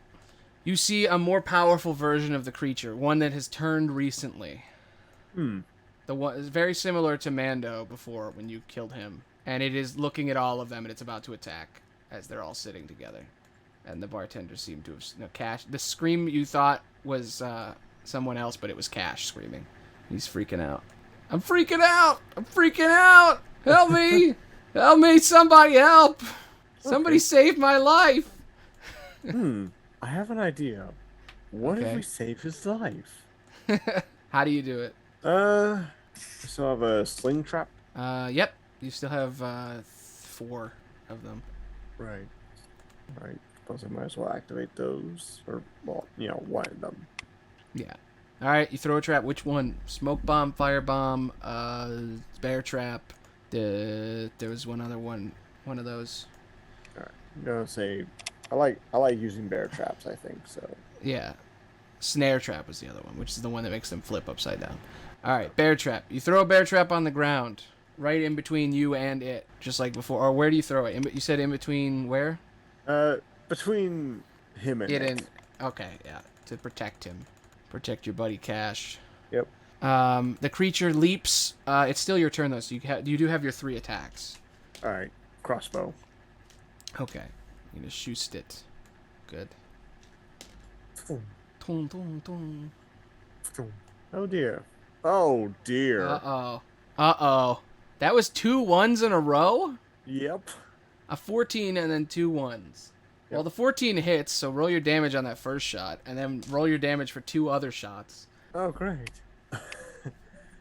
You see a more powerful version of the creature, one that has turned recently. Hmm. The one is very similar to Mando before when you killed him, and it is looking at all of them and it's about to attack as they're all sitting together. And the bartender seemed to have Cash. The scream you thought was someone else, but it was Cash screaming. He's freaking out. I'm freaking out. I'm freaking out. Help me. Help me. Somebody help. Somebody Okay. save my life. I have an idea. What if Okay. we save his life? How do you do it? So I have a sling trap. Yep. You still have 4 of them. Right. Right. Suppose I might as well activate those, or well, one of them. Yeah. All right. You throw a trap. Which one? Smoke bomb, fire bomb, bear trap. There was one other one. One of those. All right. I'm gonna say I like using bear traps. I think so. Yeah. Snare trap was the other one, which is the one that makes them flip upside down. All right. Bear trap. You throw a bear trap on the ground, right in between you and it, just like before. Or where do you throw it? You said in between where? Between him and It it. and okay, yeah, to protect him, protect your buddy Cash. Yep. The creature leaps. It's still your turn though, so you do have your 3 attacks. All right. Crossbow. Okay, you're gonna shoot it. Good. Boom, Tung, tung, tung. boom. Oh dear. Oh dear. Uh-oh. That was 2 1s in a row? Yep. A 14 and then 2 1s. Well, Yep. the 14 hits, so roll your damage on that first shot, and then roll your damage for 2 other shots. Oh great.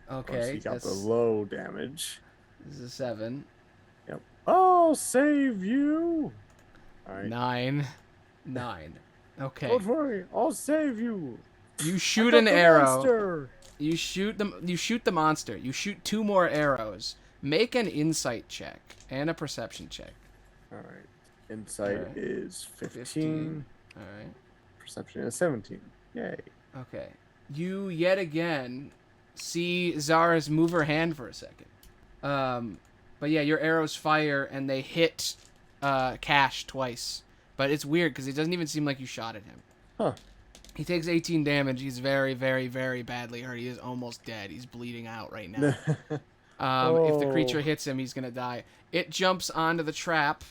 Of course, Okay, he got the that's, low damage. this is a 7. Yep. I'll save you. All right. 9. Okay. Don't worry. I'll save you. You shoot I an got the arrow. monster. You shoot the monster. You shoot 2 more arrows. Make an insight check and a perception check. All right. Insight All right. is 15. 15. All right. Perception is 17. Yay. Okay. You yet again see Zara's move her hand for a second. But yeah, your arrows fire and they hit Cash twice. But it's weird because it doesn't even seem like you shot at him. Huh. He takes 18 damage. He's very, very, very badly hurt. He is almost dead. He's bleeding out right now. If the creature hits him, he's going to die. It jumps onto the trap,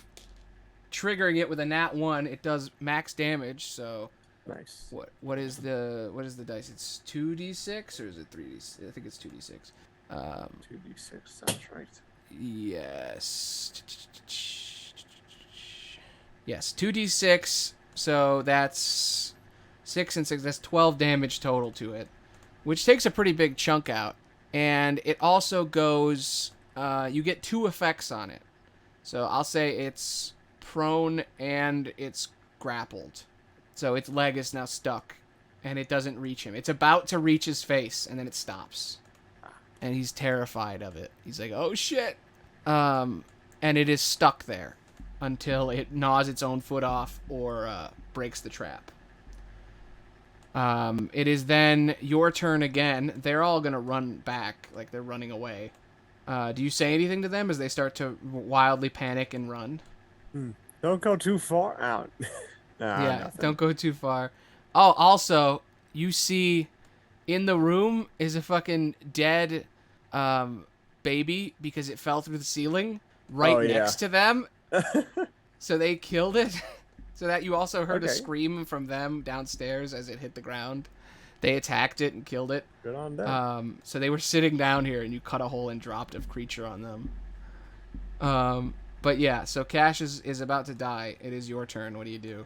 triggering it with a nat 1. It does max damage, so Nice. what is the dice? It's 2d6 or is it 3d6? I think it's 2d6. 2d6. Sounds right. Yes. Yes, 2d6. So that's 6 and 6. That's 12 damage total to it, which takes a pretty big chunk out. And it also goes. You get 2 effects on it. So I'll say it's prone and it's grappled. So its leg is now stuck, and it doesn't reach him. It's about to reach his face, and then it stops. And he's terrified of it. He's like, "Oh shit!" And it is stuck there until it gnaws its own foot off or breaks the trap. It is then your turn again. They're all gonna run back, like they're running away. Do you say anything to them as they start to wildly panic and run? Don't go too far out. Yeah, Nothing. don't go too far. Oh, also, you see in the room is a fucking dead baby because it fell through the ceiling right Oh, yeah. next to them. So they killed it. So that you also heard a Okay. scream from them downstairs as it hit the ground. They attacked it and killed it. Good on them. So they were sitting down here and you cut a hole and dropped a creature on them. But yeah, so Cash is about to die. It is your turn. What do you do?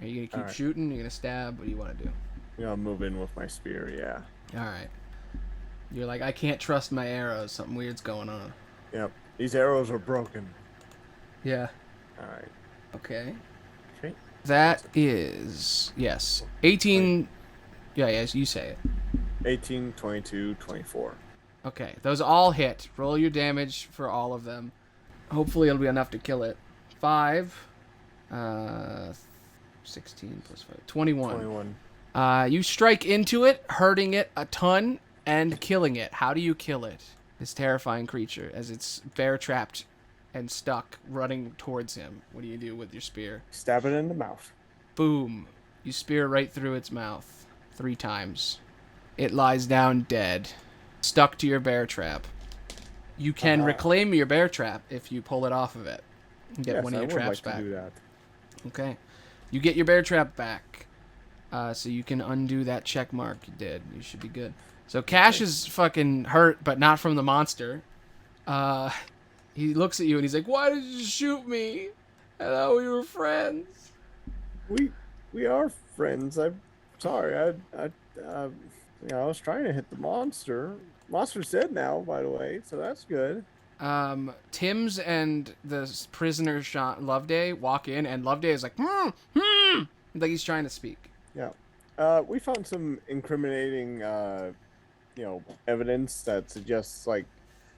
Are you gonna keep Alright. shooting? Are you gonna stab? What do you want to do? You know, move in with my spear, yeah. All right. You're like, I can't trust my arrows. Something weird's going on. Yep. These arrows are broken. Yeah. Alright. Okay. Okay. That is yes. 18. Yeah, yes, you say it. 18, 22, 24. Okay, those all hit. Roll your damage for all of them. Hopefully it'll be enough to kill it. 5, 16 plus 5, 21. 21. You strike into it, hurting it a ton and killing it. How do you kill it? This terrifying creature as it's bear trapped and stuck, running towards him. What do you do with your spear? Stab it in the mouth. Boom! You spear right through its mouth 3 times. It lies down dead, stuck to your bear trap. You can reclaim your bear trap if you pull it off of it. And get one of your traps back. To do that. Okay. You get your bear trap back. So you can undo that check mark you did. You should be good. So Cash is fucking hurt, but not from the monster. He looks at you and he's like, "Why did you shoot me? I thought we were friends." We are friends. I'm sorry. I was trying to hit the monster. Monster's dead now, by the way, so that's good. Tim's and the prisoner Loveday walk in, and Loveday is like, like he's trying to speak. Yeah. We found some incriminating, evidence that suggests like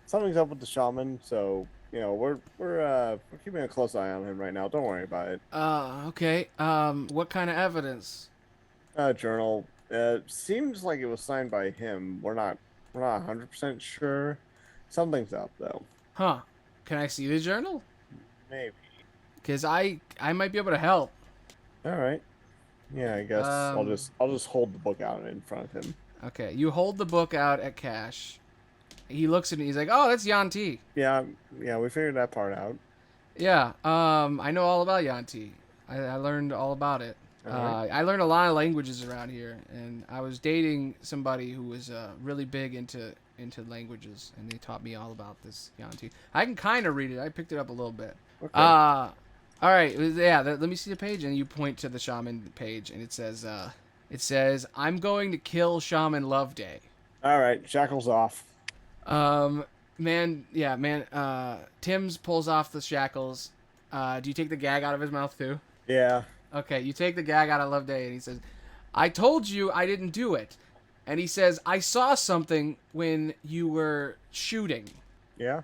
something's up with the shaman. So we're keeping a close eye on him right now. Don't worry about it. Okay. What kind of evidence? Journal. Seems like it was signed by him. We're not 100% sure. Something's up though. Huh? Can I see the journal? Maybe. Because I might be able to help. All right. Yeah, I guess I'll just hold the book out in front of him. Okay, you hold the book out at Cash. He looks at me. He's like, "Oh, that's Yanti." Yeah, we figured that part out. Yeah. I know all about Yanti. I learned all about it. Right. I learned a lot of languages around here, and I was dating somebody who was really big into languages, and they taught me all about this Yanti. I can kind of read it. I picked it up a little bit. Okay. All right. Yeah. Let me see the page, and you point to the shaman page, and it says, "I'm going to kill Shaman Loveday." All right, shackles off. Man. Tim's pulls off the shackles. Do you take the gag out of his mouth too? Yeah. Okay, you take the gag out of Loveday, and he says, "I told you I didn't do it." And he says, "I saw something when you were shooting." Yeah.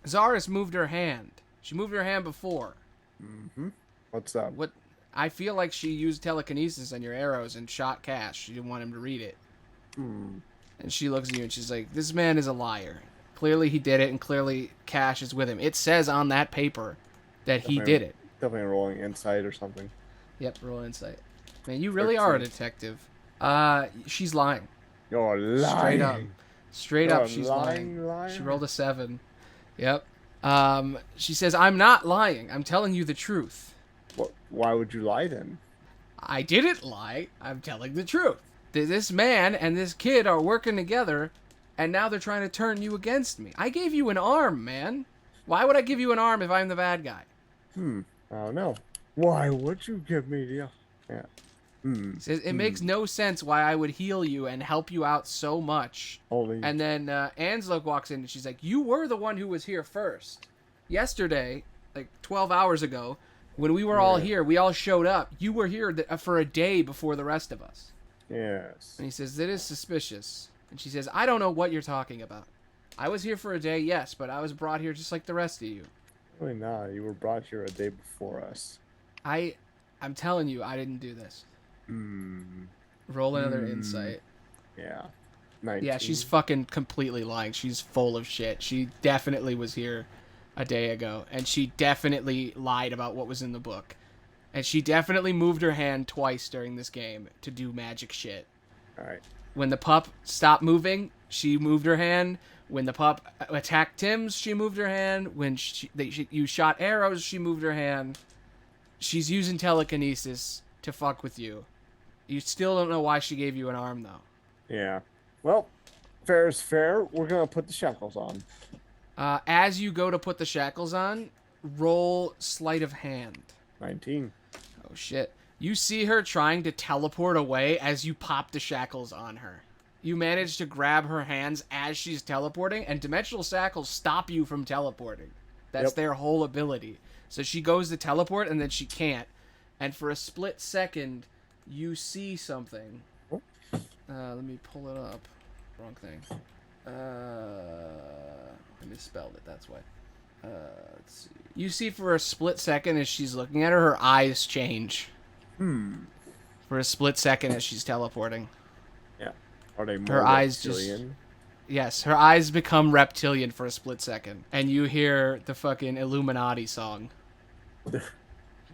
Zaris moved her hand. She moved her hand before. Mm-hmm. What's up? What? I feel like she used telekinesis on your arrows and shot Cash. She didn't want him to read it. And she looks at you and she's like, "This man is a liar. Clearly he did it, and clearly Cash is with him. It says on that paper that he did it." Definitely rolling insight or something. Yep, roll insight. Man, you really are a detective. She's lying. You're lying. Straight up, she's lying. She rolled a 7. Yep. She says, "I'm not lying. I'm telling you the truth." Why would you lie then? I didn't lie. I'm telling the truth. This man and this kid are working together, and now they're trying to turn you against me. I gave you an arm, man. Why would I give you an arm if I'm the bad guy? I don't know. Why would you give me the... Yeah. Says, it makes no sense why I would heal you and help you out so much. And then Ansloke walks in and she's like, "You were the one who was here first. Yesterday, like 12 hours ago, when we were all here, we all showed up. You were here for a day before the rest of us." Yes. And he says, "That is suspicious." And she says, "I don't know what you're talking about. I was here for a day, yes, but I was brought here just like the rest of you." Really not. You were brought here a day before us. I'm telling you, I didn't do this. Roll another insight. Yeah. 19. Yeah, she's fucking completely lying. She's full of shit. She definitely was here a day ago, and she definitely lied about what was in the book. And she definitely moved her hand twice during this game to do magic shit. All right. When the pup stopped moving, she moved her hand. When the pup attacked Tim's, she moved her hand. When you shot arrows, she moved her hand. She's using telekinesis to fuck with you. You still don't know why she gave you an arm, though. Yeah. Well, fair is fair. We're going to put the shackles on. As you go to put the shackles on, roll sleight of hand. 19. Oh, shit. You see her trying to teleport away as you pop the shackles on her. You manage to grab her hands as she's teleporting, and dimensional shackles stop you from teleporting. That's their whole ability. So she goes to teleport, and then she can't. And for a split second, you see something. Let me pull it up. Wrong thing. I misspelled it, that's why. Let's see. You see for a split second as she's looking at her, her eyes change. For a split second as she's teleporting. Yeah. Are they more her eyes reptilian? just... Yes, her eyes become reptilian for a split second. And you hear the fucking Illuminati song.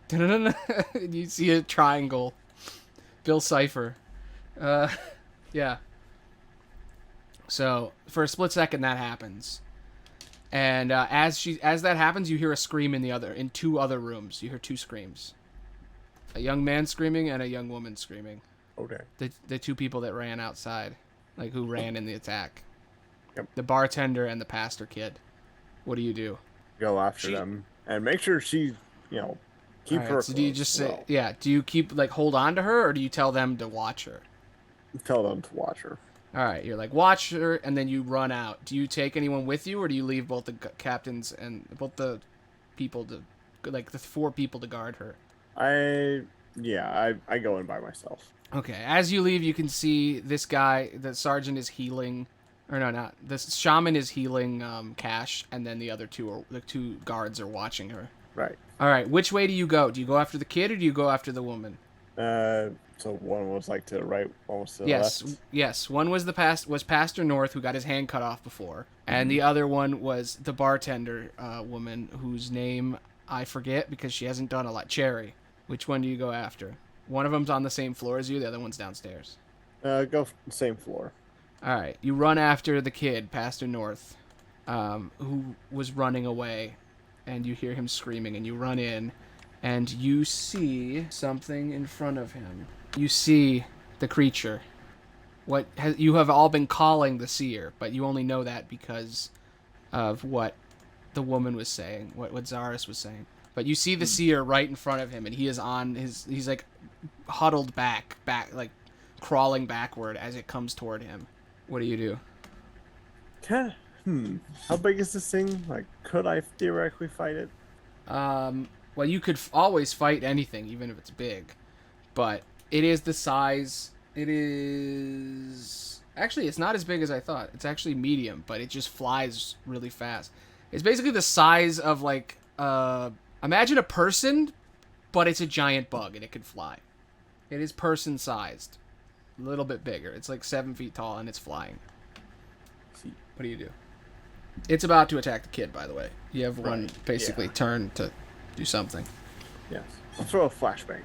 You see a triangle. Bill Cipher. Yeah. So, for a split second, that happens. And as that happens, you hear a scream in two other rooms. You hear two screams. A young man screaming and a young woman screaming. Okay. The two people that ran outside. Like, who ran in the attack. Yep. The bartender and the pastor kid. What do you do? Go after them. And make sure she, keep her So do you just say... well. Yeah, do you keep, hold on to her, or do you tell them to watch her? Tell them to watch her. All right, you're like, watch her, and then you run out. Do you take anyone with you, or do you leave both the captains and both the people the 4 people to guard her? I go in by myself. Okay, as you leave, you can see this guy, the sergeant is healing, or no, not, the shaman is healing Cash, and then the two guards are watching her. Right. All right, which way do you go? Do you go after the kid, or do you go after the woman? So one was to the right, one was to the left. Yes. One was Pastor North, who got his hand cut off before, and the other one was the bartender woman, whose name I forget because she hasn't done a lot. Cherry. Which one do you go after? One of them's on the same floor as you. The other one's downstairs. Go same floor. All right. You run after the kid, Pastor North, who was running away, and you hear him screaming, and you run in, and you see something in front of him. You see the creature. You have all been calling the seer, but you only know that because of what the woman was saying, what Zaris was saying. But you see the seer right in front of him, and he is he's like huddled back, like crawling backward as it comes toward him. What do you do? How big is this thing? Could I theoretically fight it? Well, you could always fight anything, even if it's big. But it is the size... It is... Actually, it's not as big as I thought. It's actually medium, but it just flies really fast. It's basically the size of, imagine a person, but it's a giant bug, and it can fly. It is person-sized. A little bit bigger. It's 7 feet tall, and it's flying. See, what do you do? It's about to attack the kid, by the way. You have one, turn to do something. Yes. I'll throw a flashbang.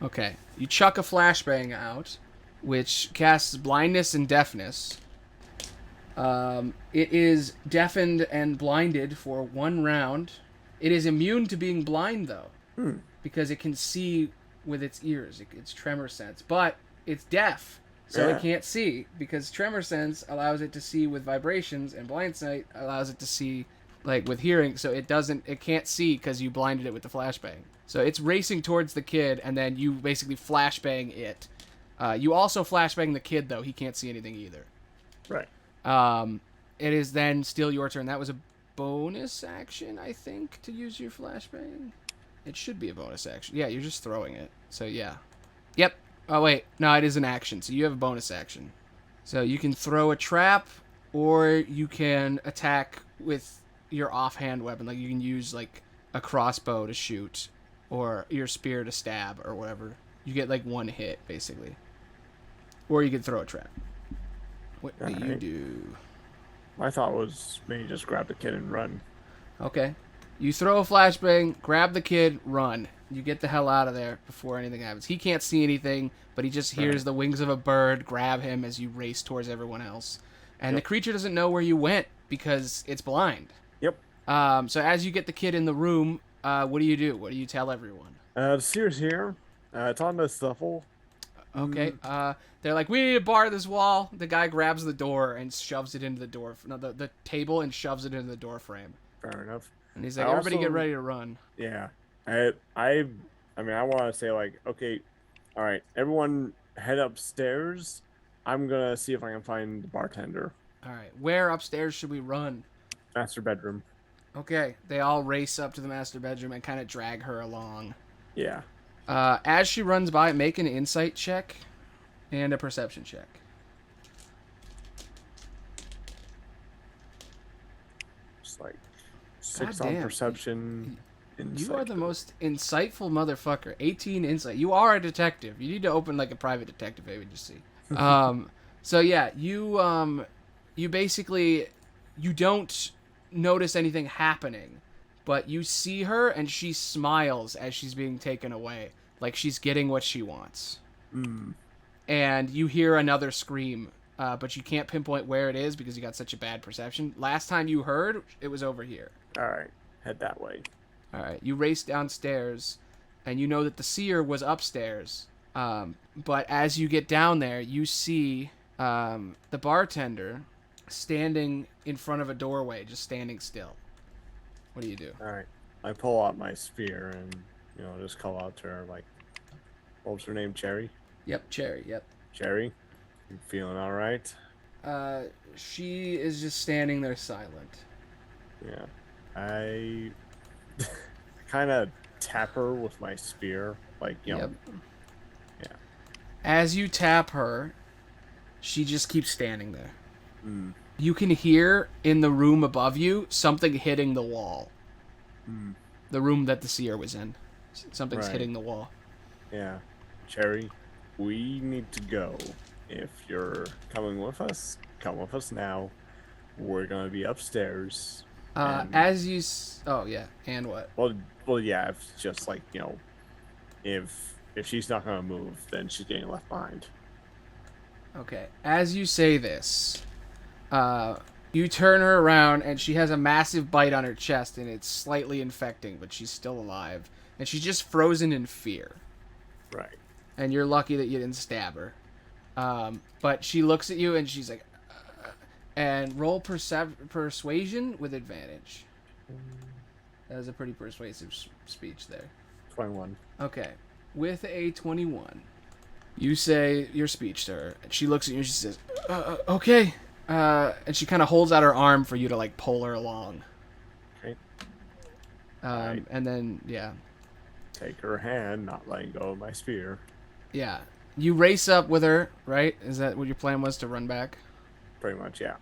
Okay. You chuck a flashbang out, which casts blindness and deafness. It is deafened and blinded for 1 round. It is immune to being blind, though, because it can see with its ears. It's tremor sense. But it's deaf, so it can't see, because tremor sense allows it to see with vibrations, and blind sight allows it to see with hearing, so it can't see because you blinded it with the flashbang. So it's racing towards the kid, and then you basically flashbang it. You also flashbang the kid, though. He can't see anything either. Right. It is then still your turn. That was a bonus action, I think, to use your flashbang. It should be a bonus action. Yeah, you're just throwing it. So, yeah. Yep. Oh, wait. No, it is an action, so you have a bonus action. So you can throw a trap, or you can attack with your offhand weapon. You can use, a crossbow to shoot, or your spear to stab, or whatever. You get, 1 hit, basically. Or you can throw a trap. What do you do? My thought was maybe just grab the kid and run. Okay. You throw a flashbang, grab the kid, run. You get the hell out of there before anything happens. He can't see anything, but he just hears the wings of a bird grab him as you race towards everyone else. And the creature doesn't know where you went because it's blind. Yep. So as you get the kid in the room, what do you do? What do you tell everyone? The seer's here. It's on the shuffle. Okay. They're like, we need to bar this wall. The guy grabs the door and shoves it into the door. No, the table, and shoves it into the door frame. Fair enough. And he's like, everybody get ready to run. Yeah. I I mean, I want to say like, okay, all right, everyone head upstairs. I'm gonna see if I can find the bartender. All right, where upstairs should we run? Master bedroom. Okay, they all race up to the master bedroom and kind of drag her along. Yeah. As she runs by, make an insight check and a perception check. It's like 6 on Goddamn. perception. You are the Insight. most insightful motherfucker. 18 insight. You are a detective. You need to open like a private detective agency. So yeah, you basically you don't notice anything happening, but you see her and she smiles as she's being taken away, like she's getting what she wants. Mm. And you hear another scream, but you can't pinpoint where it is because you got such a bad perception. Last time you heard, it was over here. All right, head that way. All right, you race downstairs, and you know that the seer was upstairs. But as you get down there, you see the bartender standing in front of a doorway, just standing still. What do you do? All right, I pull out my spear and just call out to her like, what was her name? Cherry. Yep, Cherry. Yep. Cherry, you feeling all right? She is just standing there silent. Yeah, I kind of tap her with my spear, like Yep. Yeah. As you tap her, she just keeps standing there. Mm. You can hear in the room above you something hitting the wall. Mm. The room that the seer was in. Something's Right. hitting the wall. Yeah, Cherry, we need to go. If you're coming with us, come with us now. We're gonna be upstairs. And- As you... Oh, yeah. And what? Well, yeah. If it's just like if she's not gonna move, then she's getting left behind. Okay. As you say this, you turn her around, and she has a massive bite on her chest, and it's slightly infecting, but she's still alive. And she's just frozen in fear. Right. And you're lucky that you didn't stab her. But she looks at you, and she's like... and roll persuasion with advantage. That was a pretty persuasive speech there. 21. Okay. With a 21, you say your speech to her. And she looks at you and she says, okay. And she kind of holds out her arm for you to, like, pull her along. Okay. Right. And then, yeah. Take her hand, not letting go of my spear. Yeah. You race up with her, right? Is that what your plan was, to run back? Pretty much, yeah.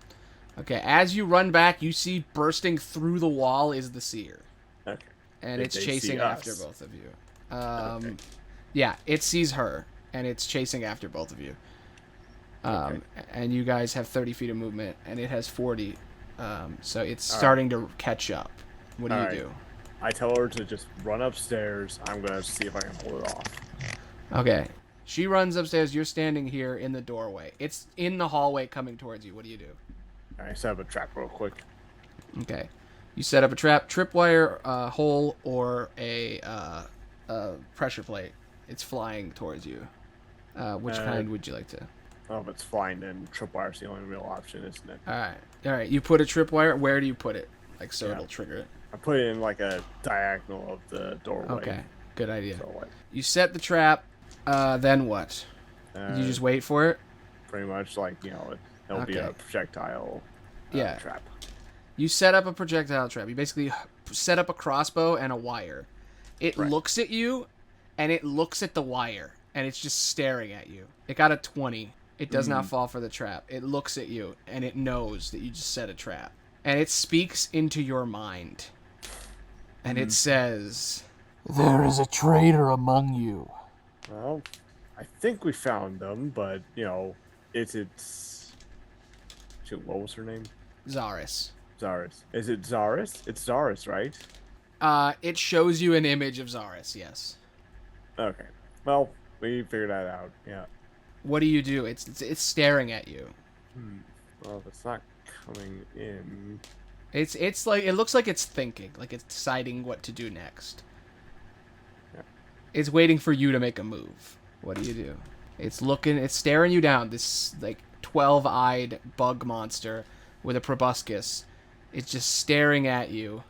Okay. As you run back, you see bursting through the wall is the seer. Okay. And Did it's they chasing see after us? both of you. Okay. Yeah, it sees her, and it's chasing after both of you. Okay. And you guys have 30 feet of movement, and it has 40. So it's All starting to catch up. What do All you right. do? I tell her to just run upstairs. I'm gonna see if I can pull it off. Okay. She runs upstairs. You're standing here in the doorway. It's in the hallway coming towards you. What do you do? I set up a trap real quick. Okay. You set up a trap, tripwire, hole, or a pressure plate. It's flying towards you. Which kind would you like to? Oh, if it's flying, then tripwire's the only real option, isn't it? All right. You put a tripwire. Where do you put it? Like, so it'll trigger it. I put it in like a diagonal of the doorway. Okay. Good idea. So like, You set the trap. Then what? You just wait for it? pretty much like it'll be a Okay. projectile Yeah. trap. You set up a projectile trap. You basically set up a crossbow and a wire. It Right. looks at you, and it looks at the wire, and it's just staring at you. It got a 20. It does not fall for the trap. It looks at you, and it knows that you just set a trap. And it speaks into your mind. And it says, "There is a traitor among you." Well, I think we found them, but it's shoot, what was her name? Zaris. Zaris. Is it Zaris? It's Zaris, right? It shows you an image of Zaris, yes. Okay. Well, we figured that out. Yeah. What do you do? It's staring at you. Well, if it's not coming in. It's like, it looks like it's thinking, like it's deciding what to do next. Yeah. It's waiting for you to make a move. What do you do? It's staring you down. This like 12-eyed bug monster with a proboscis. It's just staring at you,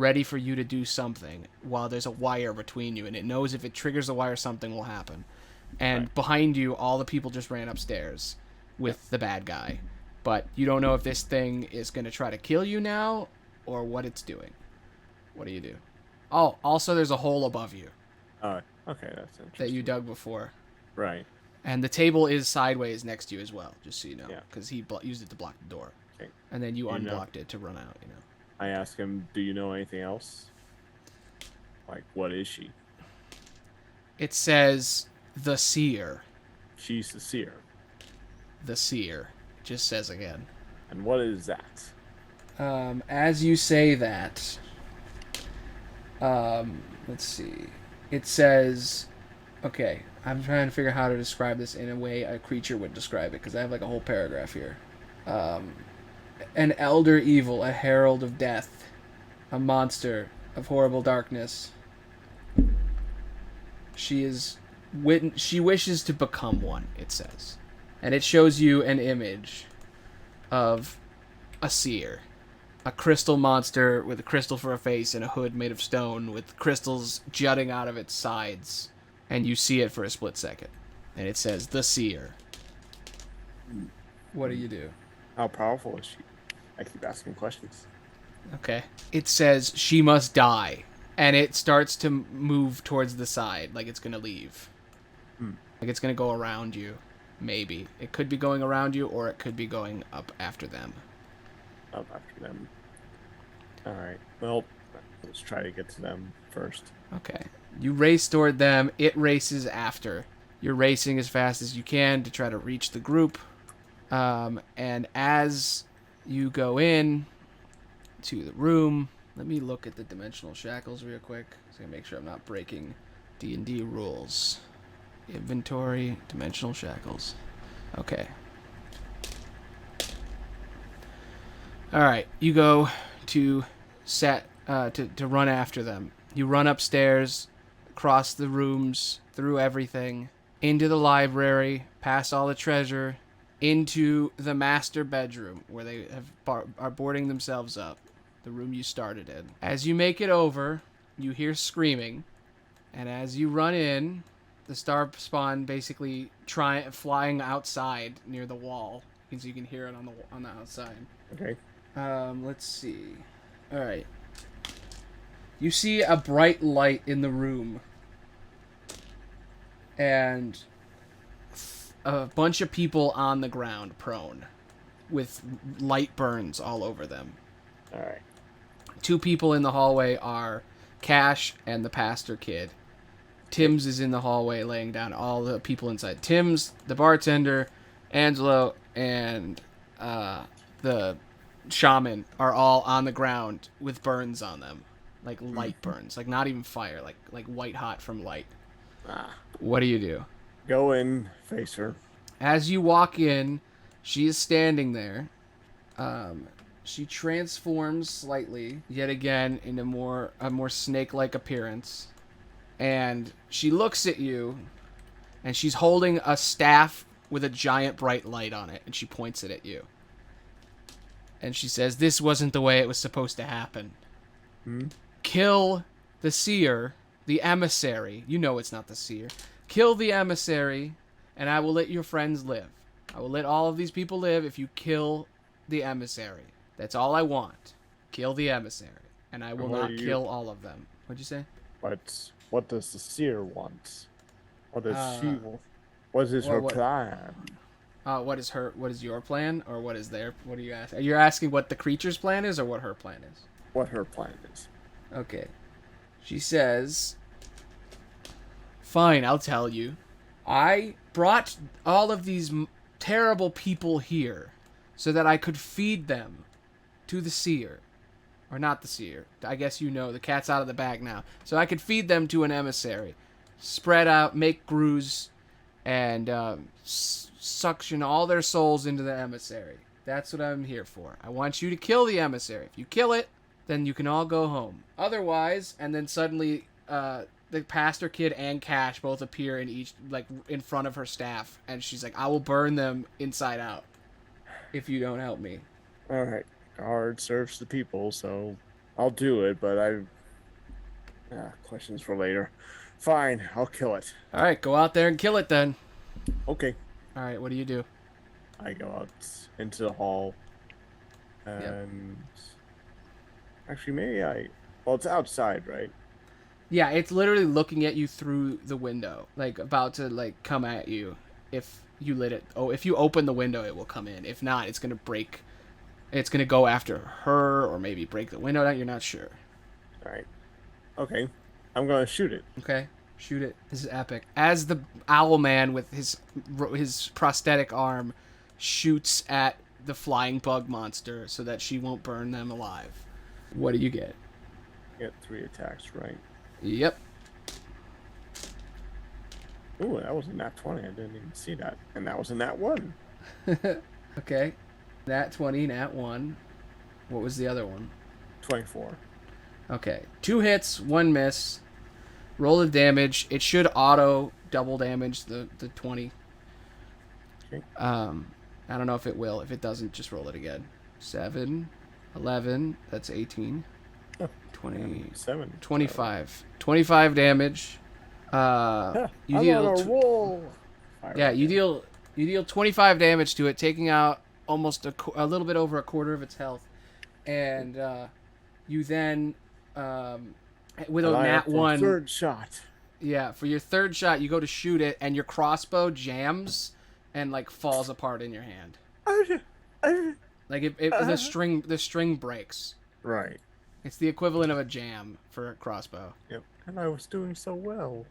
ready for you to do something while there's a wire between you, and it knows if it triggers the wire, something will happen. And behind you, all the people just ran upstairs with the bad guy. But you don't know if this thing is going to try to kill you now or what it's doing. What do you do? Oh, also there's a hole above you. Oh, okay, that's interesting. That you dug before. Right. And the table is sideways next to you as well, just so you know. Yeah. Because he used it to block the door. Okay. And then you unblocked it to run out, I ask him, do you know anything else? Like, what is she? It says, the seer. She's the seer. The seer. It just says again. And what is that? As you say that, let's see. It says, okay, I'm trying to figure out how to describe this in a way a creature would describe it, because I have like a whole paragraph here. An elder evil, a herald of death, a monster of horrible darkness. She wishes to become one, it says. And it shows you an image of a seer. A crystal monster with a crystal for a face and a hood made of stone with crystals jutting out of its sides. And you see it for a split second. And it says, the seer. What do you do? How powerful is she? I keep asking questions. Okay. It says, she must die. And it starts to move towards the side, like it's going to leave. Like it's going to go around you. Maybe. It could be going around you, or it could be going up after them. Up after them. Alright. Well, let's try to get to them first. Okay. You race toward them. It races after. You're racing as fast as you can to try to reach the group. And as you go in to the room, let me look at the dimensional shackles real quick. So I make sure I'm not breaking D&D rules. Inventory, dimensional shackles. Okay. Alright, you go to to run after them. You run upstairs, across the rooms, through everything, into the library, past all the treasure, into the master bedroom where they are boarding themselves up. The room you started in. As you make it over, you hear screaming, and as you run in, the star spawn basically flying outside near the wall, so you can hear it on the outside. Okay. Let's see. All right. You see a bright light in the room, and a bunch of people on the ground, prone, with light burns all over them. All right. 2 people in the hallway are Cash and the pastor kid. Tim's is in the hallway laying down. All the people inside. Tim's, the bartender, Angelo, and the shaman are all on the ground with burns on them. Like light burns. Like not even fire. Like white hot from light. What do you do? Go in, face her. As you walk in, she is standing there. She transforms slightly, yet again, into a more snake-like appearance. And she looks at you, and she's holding a staff with a giant bright light on it, and she points it at you. And she says, "This wasn't the way it was supposed to happen. Kill the seer, the emissary." You know it's not the seer. Kill the emissary, and I will let your friends live. I will let all of these people live if you kill the emissary. That's all I want. Kill the emissary. And I will not kill all of them. What'd you say? What does the seer want? What does she want? What is her plan? What is your plan? Or what is their, what are you asking? You're asking what the creature's plan is or what her plan is? What her plan is. Okay. She says, "Fine, I'll tell you. I brought all of these terrible people here so that I could feed them to the seer. Or not the seer. I guess you know, the cat's out of the bag now. So I could feed them to an emissary. Spread out, make grooves, and suction all their souls into the emissary. That's what I'm here for. I want you to kill the emissary. If you kill it, then you can all go home. Otherwise," and then suddenly the pastor kid and Cash both appear in front of her staff, and she's like, "I will burn them inside out if you don't help me." All right. Guard serves the people, so I'll do it, but questions for later. Fine, I'll kill it. All right, go out there and kill it then. Okay. All right, what do you do? I go out into the hall, Yep. and actually, well, it's outside, right? Yeah, it's literally looking at you through the window, like about to like come at you. If you lit it, if you open the window, it will come in. If not, it's gonna break. It's gonna go after her, or maybe break the window down. You're not sure. All right. Okay. I'm gonna shoot it. Okay, shoot it. This is epic. As the owl man with his prosthetic arm shoots at the flying bug monster so that she won't burn them alive. What do you get? Get 3 attacks, right? Yep. Ooh, that was a nat 20. I didn't even see that. And that was a nat 1. Okay. Nat 20, nat 1. What was the other one? 24. Okay. 2 hits, 1 miss. Roll of damage. It should auto double damage the 20. Okay. I don't know if it will. If it doesn't, just roll it again. 7, 11. That's 18. 20, 7. 25. 25 damage. You I'm deal on a roll. Yeah, you deal 25 damage to it, taking out almost a little bit over a quarter of its health, and you then with a nat 1 third shot. Yeah, for your third shot, you go to shoot it, and your crossbow jams and like falls apart in your hand. Like the string breaks. Right. It's the equivalent of a jam for a crossbow. Yep. And I was doing so well.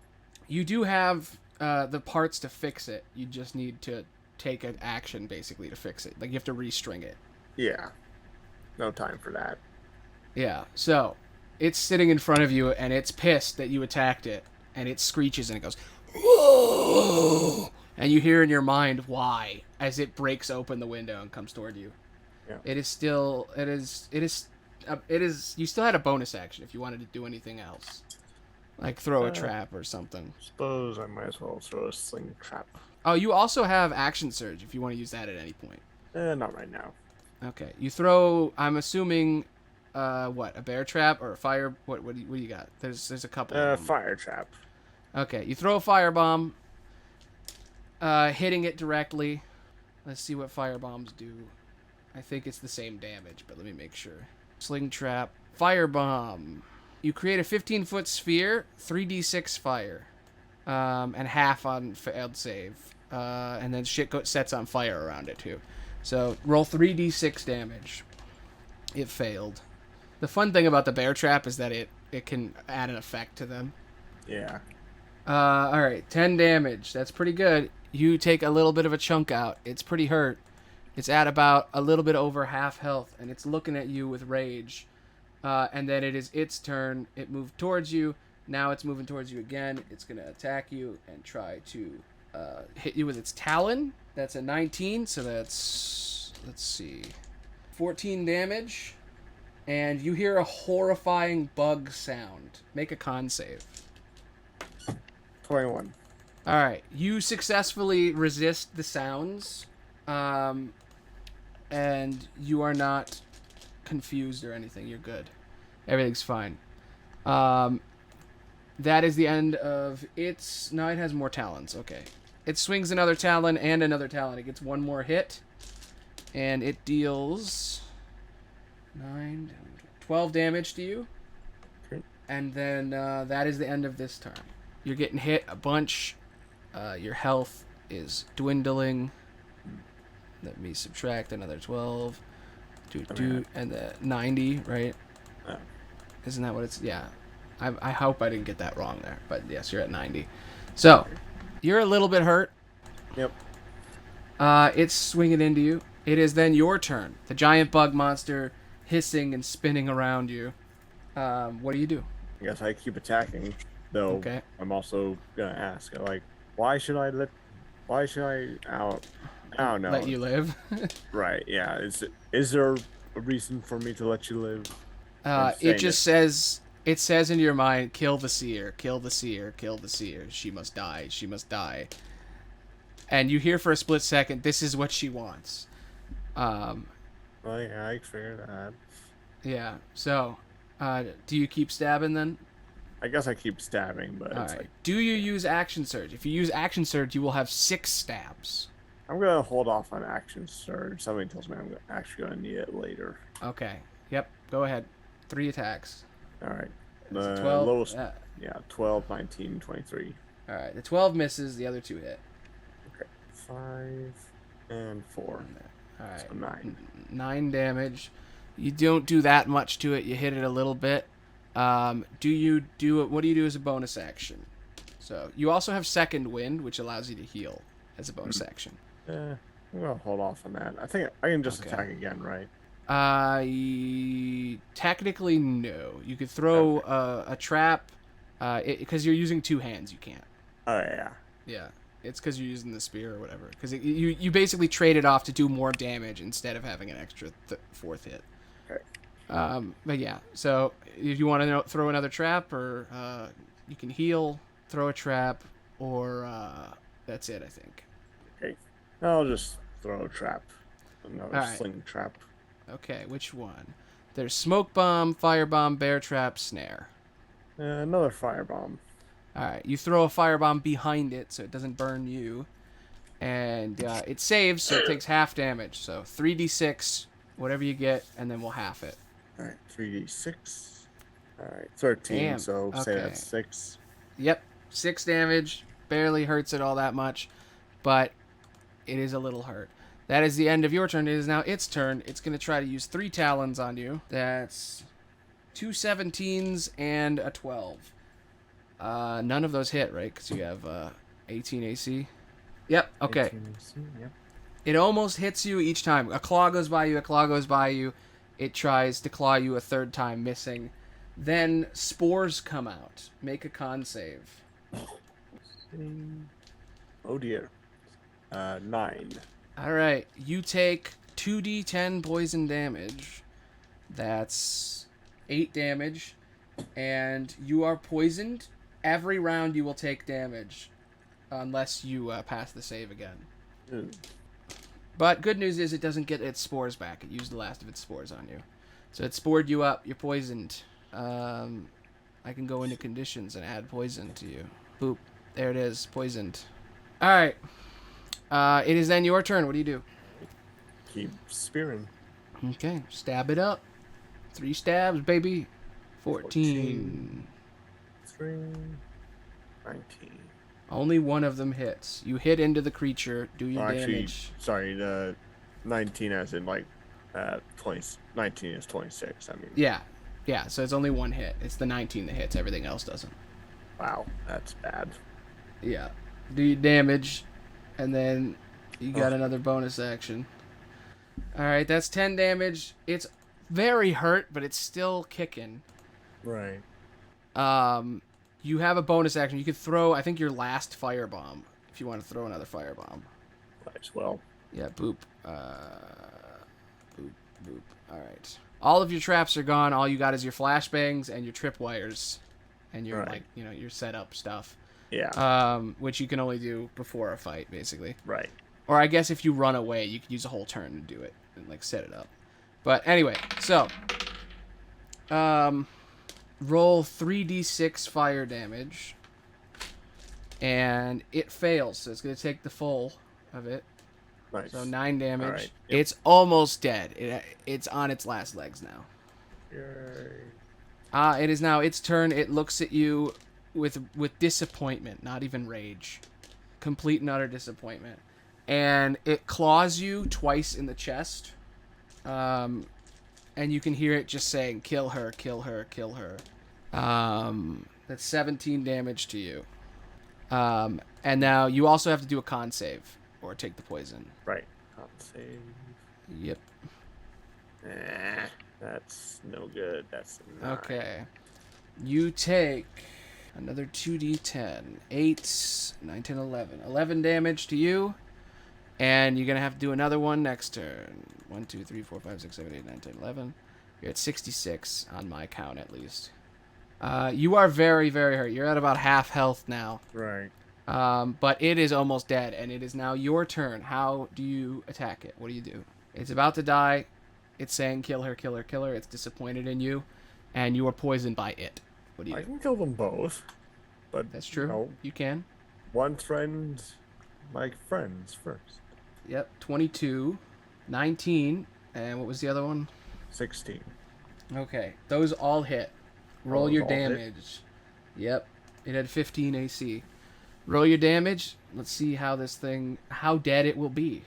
You do have the parts to fix it. You just need to take an action, basically, to fix it. Like, you have to restring it. Yeah. No time for that. Yeah, so it's sitting in front of you, and it's pissed that you attacked it, and it screeches, and it goes, whoa! And you hear in your mind why, as it breaks open the window and comes toward you. Yeah. It is, you still had a bonus action if you wanted to do anything else. Like throw a trap or something. Suppose I might as well throw a sling trap. Oh, you also have action surge if you want to use that at any point. Not right now. Okay, you throw. I'm assuming, what, a bear trap or a fire? What do you got? There's a couple. Of them. Fire trap. Okay, you throw a firebomb, hitting it directly. Let's see what firebombs do. I think it's the same damage, but let me make sure. Sling trap, firebomb. You create a 15-foot sphere, 3d6 fire, and half on failed save, and then shit sets on fire around it too. So roll 3d6 damage. It failed. The fun thing about the bear trap is that it can add an effect to them. Yeah. All right, 10 damage. That's pretty good. You take a little bit of a chunk out. It's pretty hurt. It's at about a little bit over half health, and it's looking at you with rage. And then it is its turn. It moved towards you. Now it's moving towards you again. It's going to attack you and try to hit you with its talon. That's a 19, so that's, let's see, 14 damage. And you hear a horrifying bug sound. Make a con save. 21. All right. You successfully resist the sounds. And you are not confused or anything. You're good. Everything's fine. That is the end of its... No, it has more talons. Okay. It swings another talon and another talon. It gets one more hit. And it deals 12 damage to you. Okay. And then that is the end of this turn. You're getting hit a bunch. Your health is dwindling. Let me subtract another 12. And the 90, right? Yeah. Isn't that what it's... Yeah. I hope I didn't get that wrong there. But yes, you're at 90. So, you're a little bit hurt. Yep. It's swinging into you. It is then your turn. The giant bug monster hissing and spinning around you. What do you do? I guess I keep attacking, though. Okay. I'm also gonna ask, like, why should I I don't know. Let you live? Right, yeah. Is there a reason for me to let you live? It just says... It says in your mind, kill the seer, kill the seer, kill the seer. She must die, she must die. And you hear for a split second, this is what she wants. Well, yeah, I figured that. Yeah, so... Do you keep stabbing then? I guess I keep stabbing, but All it's right. like Do you use action surge? If you use action surge, you will have 6 stabs. I'm gonna hold off on action surge. Somebody tells me I'm actually gonna need it later. Okay. Yep. Go ahead. 3 attacks. All right. It's a The 12. lowest, yeah, 12, 19, 23. All right. The 12 misses. The other 2 hit. Okay, 5 and 4. All right. So 9. 9 damage. You don't do that much to it. You hit it a little bit. Do you do it? What do you do as a bonus action? So you also have second wind, which allows you to heal as a bonus action. I'm gonna hold off on that. I think I can just Okay. attack again, right? Technically no. You could throw a trap, because you're using 2 hands. You can't. Oh yeah. Yeah, it's because you're using the spear or whatever. Because you basically trade it off to do more damage instead of having an extra 4th hit. Okay. But yeah, so if you want to throw another trap, or you can heal, throw a trap, or that's it, I think. Okay. I'll just throw a trap. Another All right. sling trap. Okay, which one? There's smoke bomb, fire bomb, bear trap, snare. Another firebomb. All right, you throw a firebomb behind it so it doesn't burn you, and it saves, so it takes half damage. So 3d6, whatever you get, and then we'll half it. All right, 3d6. All right, 13. Damn, So say okay. that's 6. Yep, 6 damage. Barely hurts it all that much, but it is a little hurt. That is the end of your turn. It is now its turn. It's going to try to use 3 talons on you. That's 2 17s and a 12. None of those hit, right? Because you have 18 AC. Yep, okay. 18 AC, yep. It almost hits you each time. A claw goes by you, a claw goes by you. It tries to claw you a 3rd time, missing. Then spores come out. Make a con save. Oh dear. 9. All right, you take 2d10 poison damage. That's 8 damage, and you are poisoned. Every round you will take damage, unless you pass the save again. Mm. But good news is it doesn't get its spores back. It used the last of its spores on you, so it spored you up. You're poisoned. I can go into conditions and add poison to you. Boop. There it is. Poisoned. All right. It is then your turn. What do you do? Keep spearing. Okay. Stab it up. 3 stabs, baby. 14. 3. 19. Only one of them hits. You hit into the creature. Do your damage. Sorry, the 19 as in like 20. 19 is 26. I mean. Yeah. Yeah, so it's only one hit. It's the 19 that hits. Everything else doesn't. Wow, that's bad. Yeah. Do your damage, and then you got another bonus action. All right, that's 10 damage. It's very hurt, but it's still kicking. Right. You have a bonus action. You could throw, I think, your last firebomb if you want to throw another firebomb. Might as well. Yeah, boop. Boop, boop. All right. All of your traps are gone. All you got is your flashbangs and your tripwires, and your your setup stuff. Yeah. Which you can only do before a fight, basically. Right. Or I guess if you run away, you could use a whole turn to do it and like set it up. But anyway, so roll 3d6 fire damage, and it fails, so it's gonna take the full of it. Nice. So 9 damage. All right. It's almost dead. It's on its last legs now. Yay. It is now its turn. It looks at you with disappointment, not even rage. Complete and utter disappointment. And it claws you twice in the chest. And you can hear it just saying, "Kill her, kill her, kill her." That's 17 damage to you. And now you also have to do a con save or take the poison. Right. Con save. Yep. That's no good. That's a 9. Okay. You take another 2d10. 8, 9, 10, 11. 11 damage to you. And you're going to have to do another one next turn. 1, 2, 3, 4, 5, 6, 7, 8, 9, 10, 11. You're at 66 on my count, at least. You are very, very hurt. You're at about half health now. Right. But it is almost dead, and it is now your turn. How do you attack it? What do you do? It's about to die. It's saying, "Kill her, kill her, kill her." It's disappointed in you. and you are poisoned by it. What do you I do? can kill them both, but That's true. You can. one threatened my friends first. Yep. 22, 19, and what was the other one? 16. Okay. Those all hit. Roll Those your all hit? damage. Yep. It had 15 AC. Roll your damage. Let's see how dead it will be.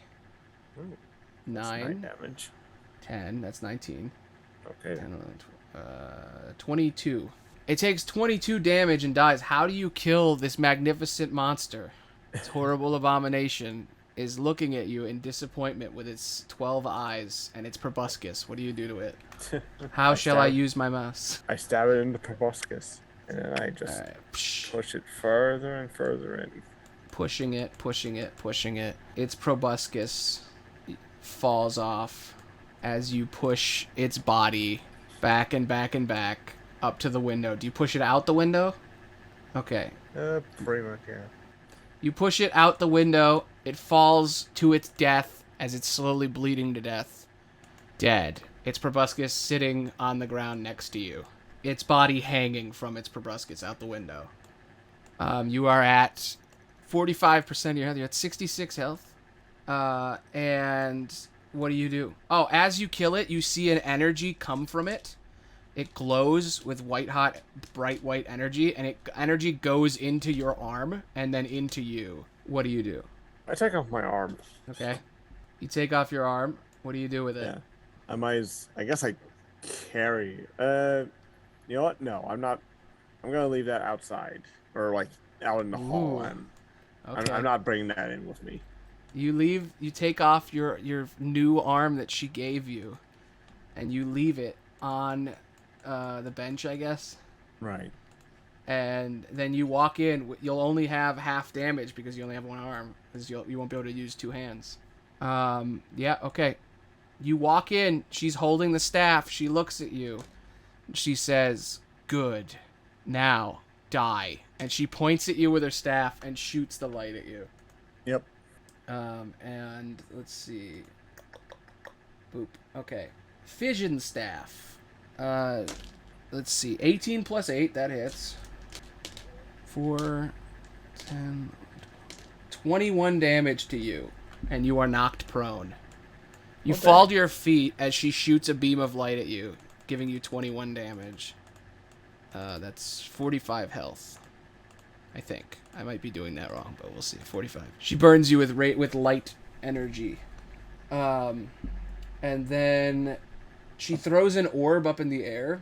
Ooh, 9 damage. 10. That's 19. Okay. 10, 11, 22. It takes 22 damage and dies. How do you kill this magnificent monster? This horrible abomination is looking at you in disappointment with its 12 eyes and its proboscis. What do you do to it? How shall I use my mouse? I stab it in the proboscis, and then I just push it further and further in. Pushing it, pushing it, pushing it. Its proboscis falls off as you push its body back and back and back up to the window. Do you push it out the window? Okay. Pretty much, yeah. You push it out the window. It falls to its death as it's slowly bleeding to death. Dead. Its proboscis sitting on the ground next to you. Its body hanging from its proboscis out the window. You are at 45% of your health. You're at 66 health. And what do you do? Oh, as you kill it, you see an energy come from it. It glows with white-hot, bright white energy, and energy goes into your arm and then into you. What do you do? I take off my arm. Okay. You take off your arm. What do you do with it? Yeah. I guess I carry. You know what? No, I'm not. I'm gonna leave that outside or like out in the hall. Okay. I'm not bringing that in with me. You take off your new arm that she gave you, and you leave it on the bench, I guess. Right. And then you walk in. You'll only have half damage because you only have one arm, because you won't be able to use two hands. Yeah, okay. You walk in. She's holding the staff. She looks at you. She says, "Good. Now, die." And she points at you with her staff and shoots the light at you. Yep. And let's see. Boop. Okay. Fission staff. Let's see. 18 plus 8, that hits. 4, 10, 21 damage to you. And you are knocked prone. You fall to your feet as she shoots a beam of light at you, giving you 21 damage. That's 45 health. I think. I might be doing that wrong, but we'll see. 45. She burns you with light energy. And then she throws an orb up in the air.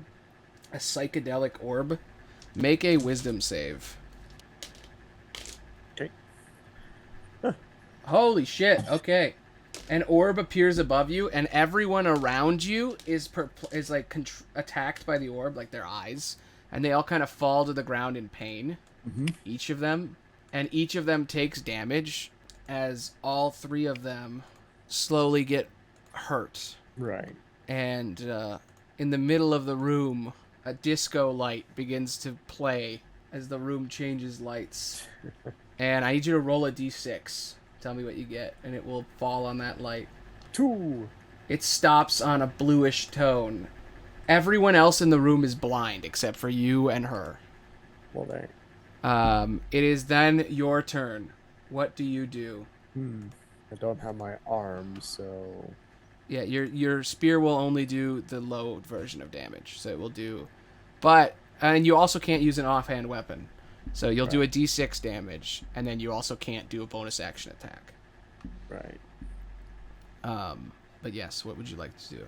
A psychedelic orb. Make a wisdom save. Okay. Holy shit. Okay. An orb appears above you, and everyone around you is like attacked by the orb, like their eyes. And they all kind of fall to the ground in pain. Mm-hmm. Each of them. And each of them takes damage as all three of them slowly get hurt. Right. And in the middle of the room, a disco light begins to play as the room changes lights. And I need you to roll a d6. Tell me what you get, and it will fall on that light. 2. It stops on a bluish tone. Everyone else in the room is blind except for you and her. Well, there. It is then your turn. What do you do? I don't have my arm, so... Yeah, your spear will only do the low version of damage, so it will do... But, and you also can't use an offhand weapon. So you'll do a d6 damage, and then you also can't do a bonus action attack. Right. But yes, what would you like to do?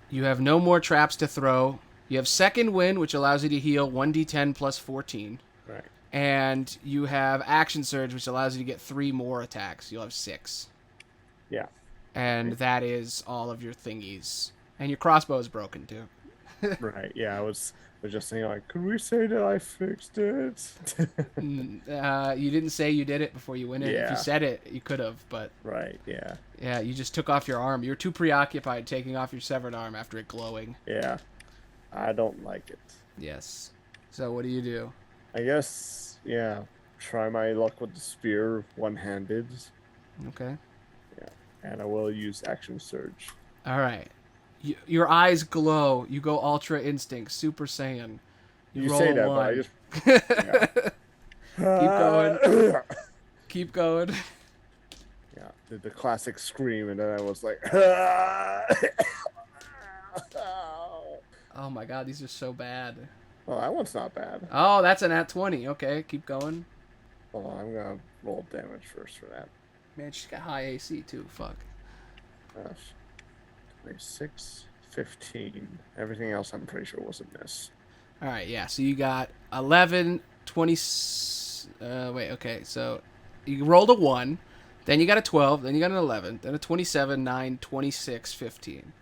You have no more traps to throw. You have second wind, which allows you to heal 1d10 plus 14. Right. And you have action surge, which allows you to get 3 more attacks. You'll have 6. Yeah. And that is all of your thingies. And your crossbow is broken, too. Right. Yeah, I was just saying, like, could we say that I fixed it? You didn't say you did it before you went in. Yeah. If you said it, you could have, but... Right, yeah. Yeah, you just took off your arm. You were too preoccupied taking off your severed arm after it glowing. Yeah. I don't like it. Yes. So what do you do? I guess, yeah, try my luck with the spear one-handed. Okay. Yeah, and I will use action surge. All right. Your eyes glow. You go Ultra Instinct, Super Saiyan. You You roll say a that, but I 1. just yeah. Keep going. yeah, Keep going. did the classic scream, and then I was like, Oh my god, these are so bad. well, that one's not bad. Oh, that's an at 20. Okay, keep going. Hold on, I'm gonna roll damage first for that. Man, she's got high AC too. Fuck. Gosh. 26, 15. Everything else I'm pretty sure was a miss. All right, yeah. So you got 11, 20. Wait, okay. So you rolled a 1, then you got a 12, then you got an 11, then a 27, 9, 26, 15.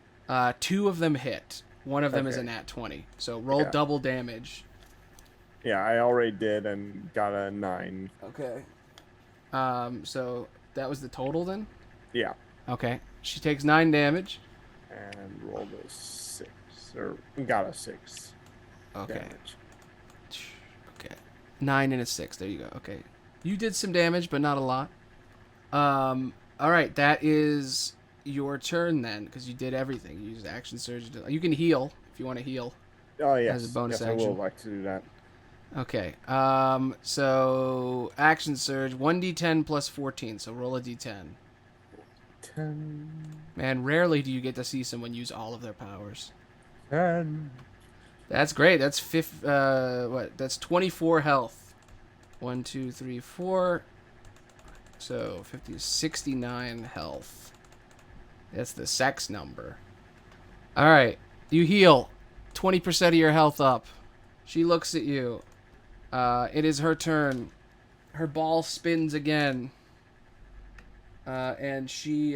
2 of them hit. One of them is a nat 20. So roll double damage. Yeah, I already did and got a 9. Okay. So that was the total then? Yeah. Okay. She takes 9 damage. And rolled a 6. Or got a 6. Okay. Damage. Okay. 9 and a 6. There you go. Okay. You did some damage, but not a lot. All right. That is your turn then, because you did everything. You used action surge. You can heal if you want to heal. Oh, yes. As a bonus yes, action. I will like to do that. Okay. So action surge 1d10 plus 14. So roll a d10. 10. Man, rarely do you get to see someone use all of their powers. 10. That's great. That's That's 24 health. 1, 2, 3, 4. So 50 is 69 health. That's the sex number. All right, you heal. 20% of your health up. She looks at you. It is her turn. Her ball spins again. And she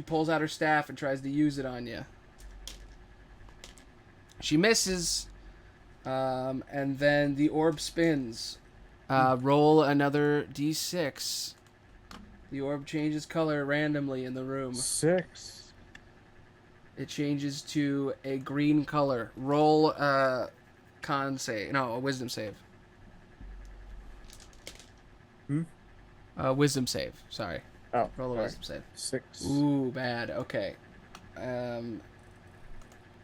pulls out her staff and tries to use it on you. She misses, and then the orb spins. Roll another d6. The orb changes color randomly in the room. 6. It changes to a green color. Roll a wisdom save. Wisdom save. Sorry. Oh, Roll a wisdom save. 6. Ooh, bad. Okay.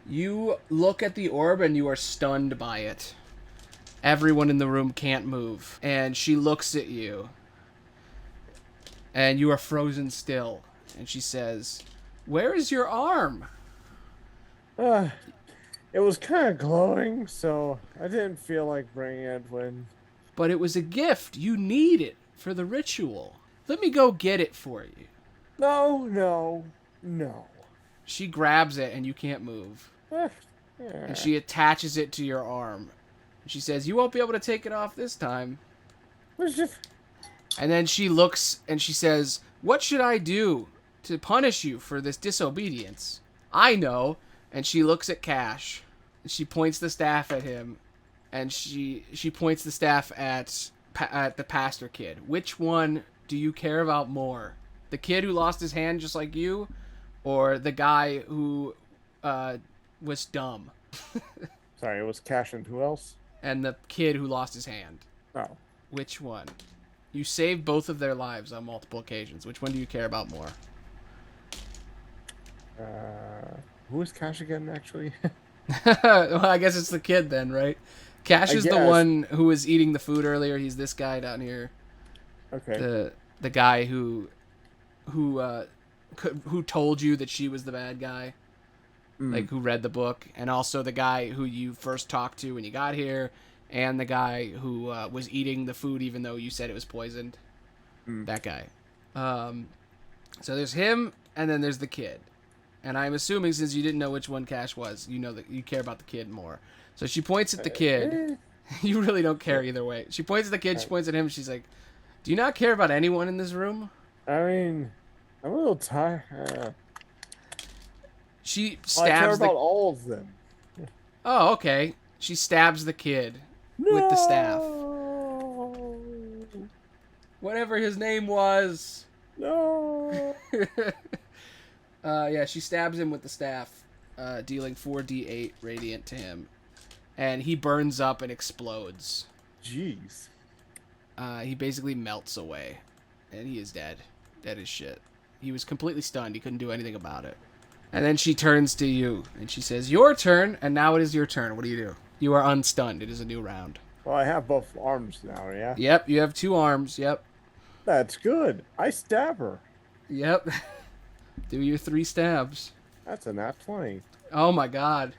You look at the orb and you are stunned by it. Everyone in the room can't move. And she looks at you. And you are frozen still. And she says, "Where is your arm?" It was kind of glowing, so I didn't feel like bringing it when... "But it was a gift. You need it for the ritual. Let me go get it for you." No. She grabs it and you can't move. And she attaches it to your arm. She says, "You won't be able to take it off this time." And then she looks and she says, "What should I do to punish you for this disobedience?" "I know." And she looks at Cash. She points the staff at him. And she points the staff at the pastor kid. "Which one do you care about more? The kid who lost his hand just like you? Or the guy who was dumb?" Sorry, it was Cash and who else? "And the kid who lost his hand. Oh. Which one? You saved both of their lives on multiple occasions. Which one do you care about more?" Who is Cash again, actually? Well, I guess it's the kid then, right? Cash is the one who was eating the food earlier. He's this guy down here. Okay. The guy who told you that she was the bad guy. Like, who read the book. And also the guy who you first talked to when you got here. And the guy who was eating the food even though you said it was poisoned. That guy. So there's him, and then there's the kid. And I'm assuming since you didn't know which one Cash was, you know that you care about the kid more. So she points at the kid. You really don't care either way. She points at the kid, she points at him, and she's like, "Do you not care about anyone in this room?" I mean, I'm a little tired. She I stabs care about all of them. Oh, okay. She stabs the kid with the staff. Whatever his name was. No. Yeah, she stabs him with the staff, dealing 4d8 radiant to him. And he burns up and explodes. Jeez. He basically melts away. And he is dead. Dead as shit. He was completely stunned. He couldn't do anything about it. And then she turns to you, and she says, your turn, and now it is your turn. What do you do? You are unstunned. It is a new round. Well, I have both arms now, yeah? Yep, you have 2 arms. Yep. That's good. I stab her. Yep. Do your 3 stabs. That's a nat 20. Oh my god.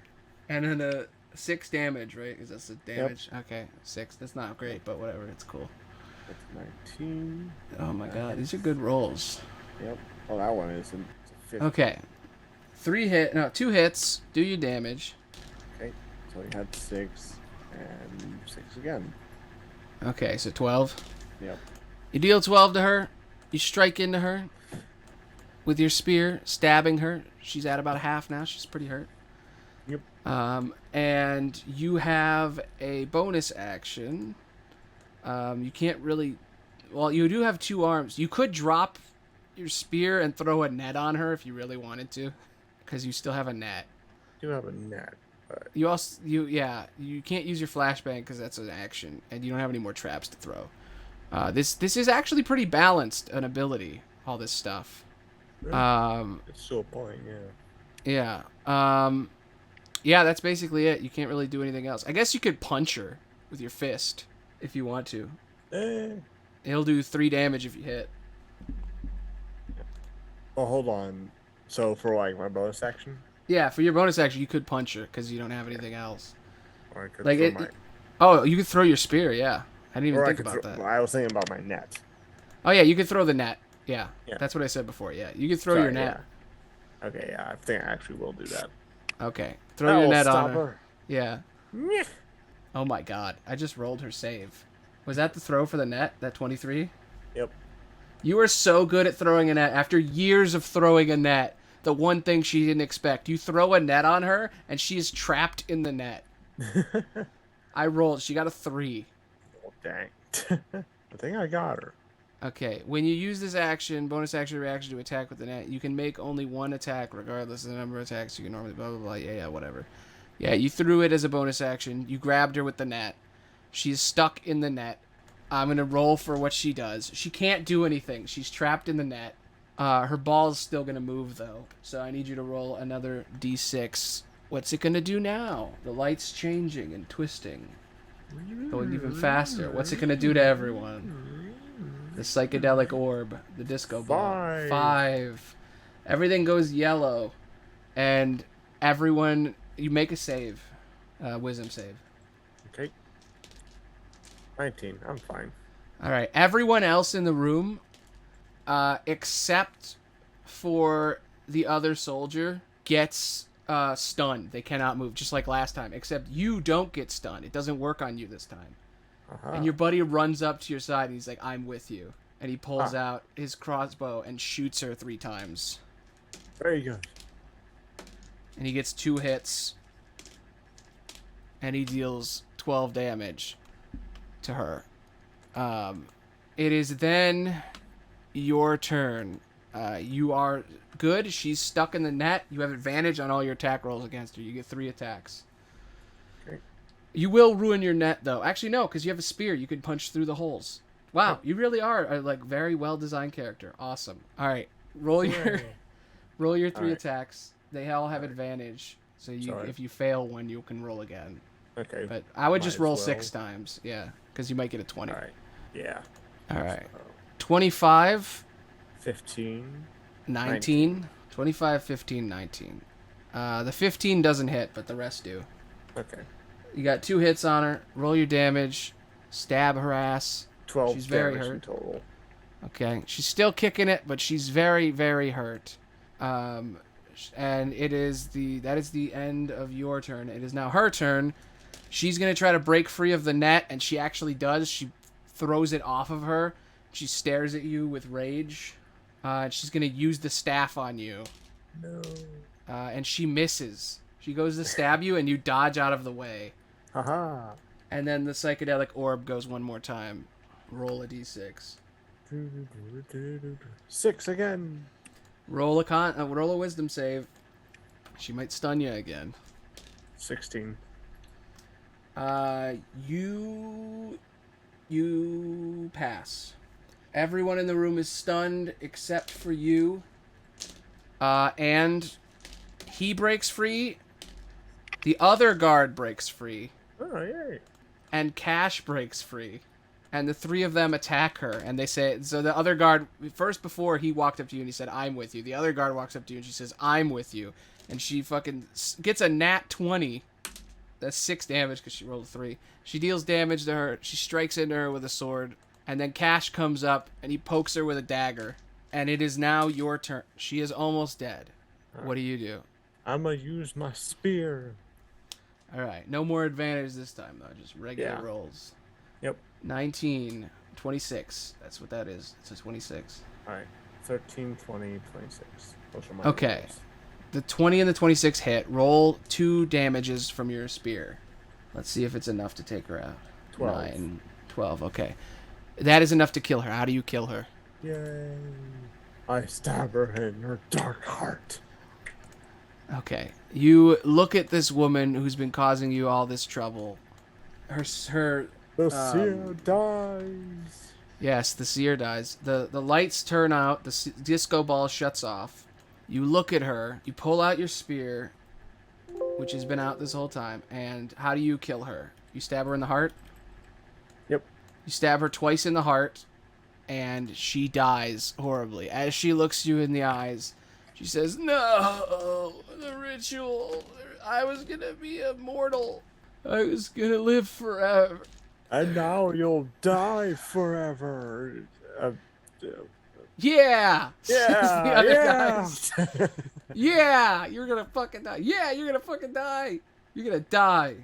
And then a 6 damage, right? Because that's the damage. Yep. Okay, 6. That's not great, but whatever. It's cool. That's 19. Oh my god, these are good rolls. Yep. Well, that one isn't. Okay. 2 hits. Do your damage. Okay. So we had 6 and 6 again. Okay, so 12. Yep. You deal 12 to her. You strike into her with your spear, stabbing her. She's at about half now. She's pretty hurt. Yep. And you have a bonus action. You can't really... Well, you do have 2 arms. You could drop your spear and throw a net on her if you really wanted to, because you still have a net. You have a net. But... You can't use your flashbang because that's an action, and you don't have any more traps to throw. This is actually pretty balanced, an ability, all this stuff. Really? It's so point, yeah. Yeah. Yeah, that's basically it. You can't really do anything else. I guess you could punch her with your fist if you want to. It'll do 3 damage if you hit. Oh, hold on. So for like my bonus action? Yeah, for your bonus action, you could punch her because you don't have anything else. Or I could like throw Oh, you could throw your spear. Yeah, I didn't even think about that. I was thinking about my net. Oh yeah, you could throw the net. Yeah, that's what I said before. Yeah, you could throw your net. Yeah. Okay, yeah, I think I actually will do that. Okay, throw your net on her. Yeah. Nyeh. Oh my god, I just rolled her save. Was that the throw for the net? That 23? Yep. You are so good at throwing a net. After years of throwing a net, the one thing she didn't expect. You throw a net on her, and she is trapped in the net. I rolled. She got a 3. Oh, dang. I think I got her. Okay, when you use this action, bonus action reaction to attack with the net, you can make only 1 attack regardless of the number of attacks you can normally blah, blah, blah. Yeah, whatever. Yeah, you threw it as a bonus action. You grabbed her with the net. She's stuck in the net. I'm going to roll for what she does. She can't do anything. She's trapped in the net. Her ball's still going to move, though. So I need you to roll another d6. What's it going to do now? The light's changing and twisting. Going even faster. What's it going to do to everyone? The psychedelic orb. The disco ball. 5. Everything goes yellow. And everyone... You make a save. Wisdom save. Okay. 19. I'm fine. All right. Everyone else in the room, except for the other soldier, gets stunned. They cannot move, just like last time. Except you don't get stunned. It doesn't work on you this time. And your buddy runs up to your side, and he's like, I'm with you. And he pulls out his crossbow and shoots her 3 times. Very good. And he gets 2 hits. And he deals 12 damage to her. It is then your turn. You are good. She's stuck in the net. You have advantage on all your attack rolls against her. You get 3 attacks. Okay. You will ruin your net, though. Actually, no, because you have a spear. You can punch through the holes. Wow, you really are a very well-designed character. Awesome. All right, roll your 3 attacks. They all have advantage. So if you fail one, you can roll again. Okay. But I would just roll 6 times. Yeah, because you might get a 20. All right. Yeah. All right. 25. 15. 19. 25, 15, 19. The 15 doesn't hit, but the rest do. Okay. You got 2 hits on her. Roll your damage. Stab her ass. 12 She's very damage hurt. in total. Okay. She's still kicking it, but she's very, very hurt. And that is the end of your turn. It is now her turn. She's going to try to break free of the net, and she actually does. She throws it off of her. She stares at you with rage. She's going to use the staff on you. No. And she misses. She goes to stab you, and you dodge out of the way. Haha. And then the psychedelic orb goes one more time. Roll a d6. 6 again. Roll a wisdom save. She might stun you again. 16. You pass. Everyone in the room is stunned except for you. And he breaks free, the other guard breaks free, Oh, yay. and Cash breaks free. And the three of them attack her, and they say, so the other guard, first before he walked up to you and he said, I'm with you. The other guard walks up to you and she says, I'm with you. And she fucking gets a nat 20. That's 6 damage because she rolled a 3. She deals damage to her. She strikes into her with a sword. And then Cash comes up and he pokes her with a dagger. And it is now your turn. She is almost dead. What do you do? I'm gonna use my spear. All right. No more advantage this time, though. Just regular Yeah. rolls. Yep. 19, 26. That's what that is. It's a 26. All right. 13, 20, 26. Those are my Okay. rolls. The 20 and the 26 hit. Roll 2 damages from your spear. Let's see if it's enough to take her out. 12. 9, 12. Okay. That is enough to kill her. How do you kill her? Yay. I stab her in her dark heart. Okay. You look at this woman who's been causing you all this trouble. Her The seer dies. Yes, the seer dies. The lights turn out. The disco ball shuts off. You look at her. You pull out your spear, which has been out this whole time. And how do you kill her? You stab her in the heart? Yep. You stab her twice in the heart, and she dies horribly. As she looks you in the eyes, she says, no, the ritual. I was going to be immortal. I was going to live forever. And now you'll die forever. Yeah! Yeah, The other yeah. guys. Yeah! You're gonna fucking die. Yeah, you're gonna fucking die. You're gonna die.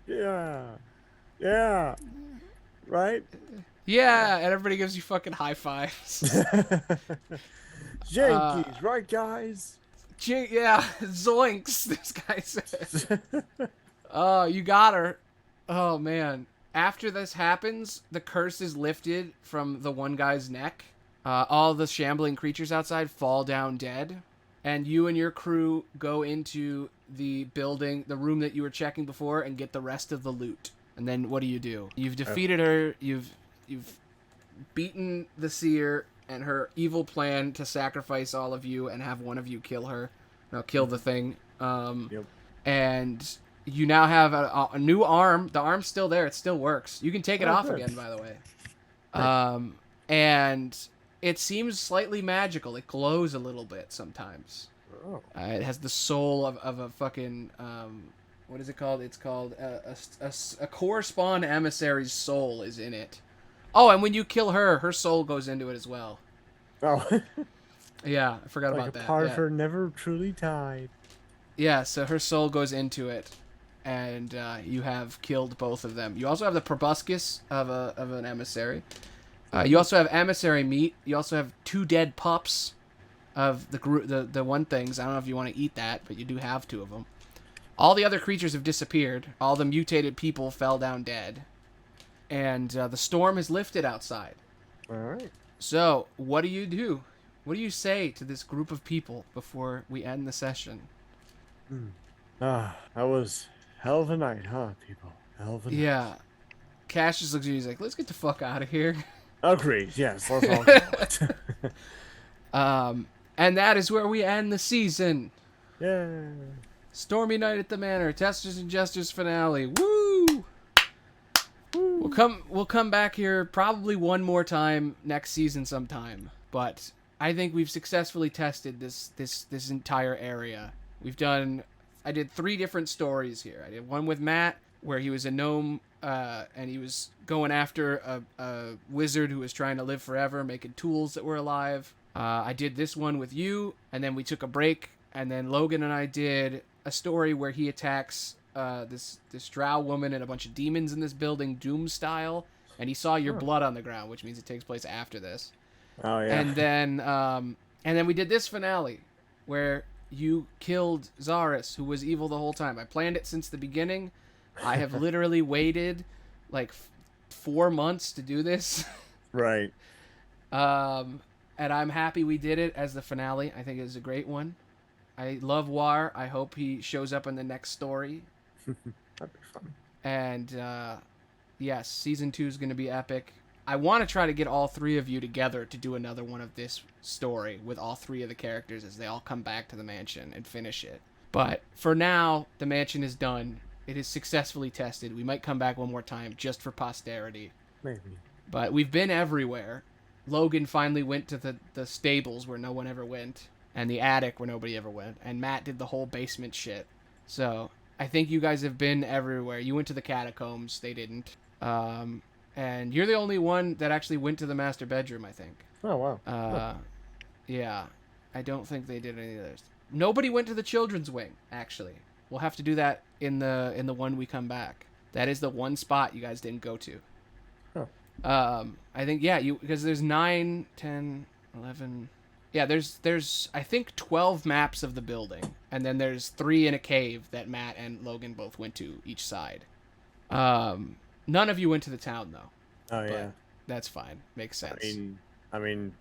Yeah. Yeah. Right? Yeah, and everybody gives you fucking high fives. Yankees, right, guys? Yeah, zoinks, this guy said. Oh, you got her. Oh, man. After this happens, the curse is lifted from the one guy's neck. All the shambling creatures outside fall down dead. And you and your crew go into the building, the room that you were checking before, and get the rest of the loot. And then what do? You've defeated her. You've beaten the seer and her evil plan to sacrifice all of you and have one of you kill her. No, kill the thing. Yep. And you now have a new arm. The arm's still there. It still works. You can take it off good. again, by the way. Right. And it seems slightly magical. It glows a little bit sometimes. Oh. It has the soul of a fucking... what is it called? It's called a correspond emissary's soul is in it. Oh, and when you kill her, her soul goes into it as well. Oh. Yeah, I forgot Like about that. a part Yeah. of her never truly died. Yeah, so her soul goes into it, and you have killed both of them. You also have the proboscis of an emissary. You also have emissary meat. You also have 2 dead pups of the one things. I don't know if you want to eat that, but you do have 2 of them. All the other creatures have disappeared. All the mutated people fell down dead. And the storm is lifted outside. All right. So, what do you do? What do you say to this group of people before we end the session? That was hell of a night, huh, people? Hell of a night. Yeah. Cash just looks at you, he's like, let's get the fuck out of here. Agreed. Yes, let's all go. And that is where we end the season. Yeah. Stormy Night at the Manor, Testers and Jesters finale. Woo! We'll come back here probably one more time next season sometime. But I think we've successfully tested this entire area. I did 3 different stories here. I did one with Matt, where he was a gnome, and he was going after a wizard who was trying to live forever, making tools that were alive. I did this one with you, and then we took a break, and then Logan and I did a story where he attacks this drow woman and a bunch of demons in this building, Doom style, and he saw your blood on the ground, which means it takes place after this. Oh yeah. And then we did this finale, where you killed Zaris, who was evil the whole time. I planned it since the beginning. I have literally waited like 4 months to do this. Right. And I'm happy we did it as the finale. I think it was a great one. I love Whar. I hope he shows up in the next story. That'd be fun. And yes, season 2 is going to be epic. I want to try to get all 3 of you together to do another one of this story with all 3 of the characters as they all come back to the mansion and finish it. But for now, the mansion is done. It is successfully tested. We might come back one more time just for posterity. Maybe. But we've been everywhere. Logan finally went to the stables where no one ever went, and the attic where nobody ever went, and Matt did the whole basement shit. So I think you guys have been everywhere. You went to the catacombs. They didn't. And you're the only one that actually went to the master bedroom, I think. Oh, wow. Yeah. I don't think they did any of those. Nobody went to the children's wing, actually. We'll have to do that in the one we come back. That is the one spot you guys didn't go to. Huh. I think, yeah, because there's 9, 10, 11... Yeah, there's I think 12 maps of the building, and then there's 3 in a cave that Matt and Logan both went to each side. None of you went to the town though. Oh yeah, that's fine. Makes sense. I mean,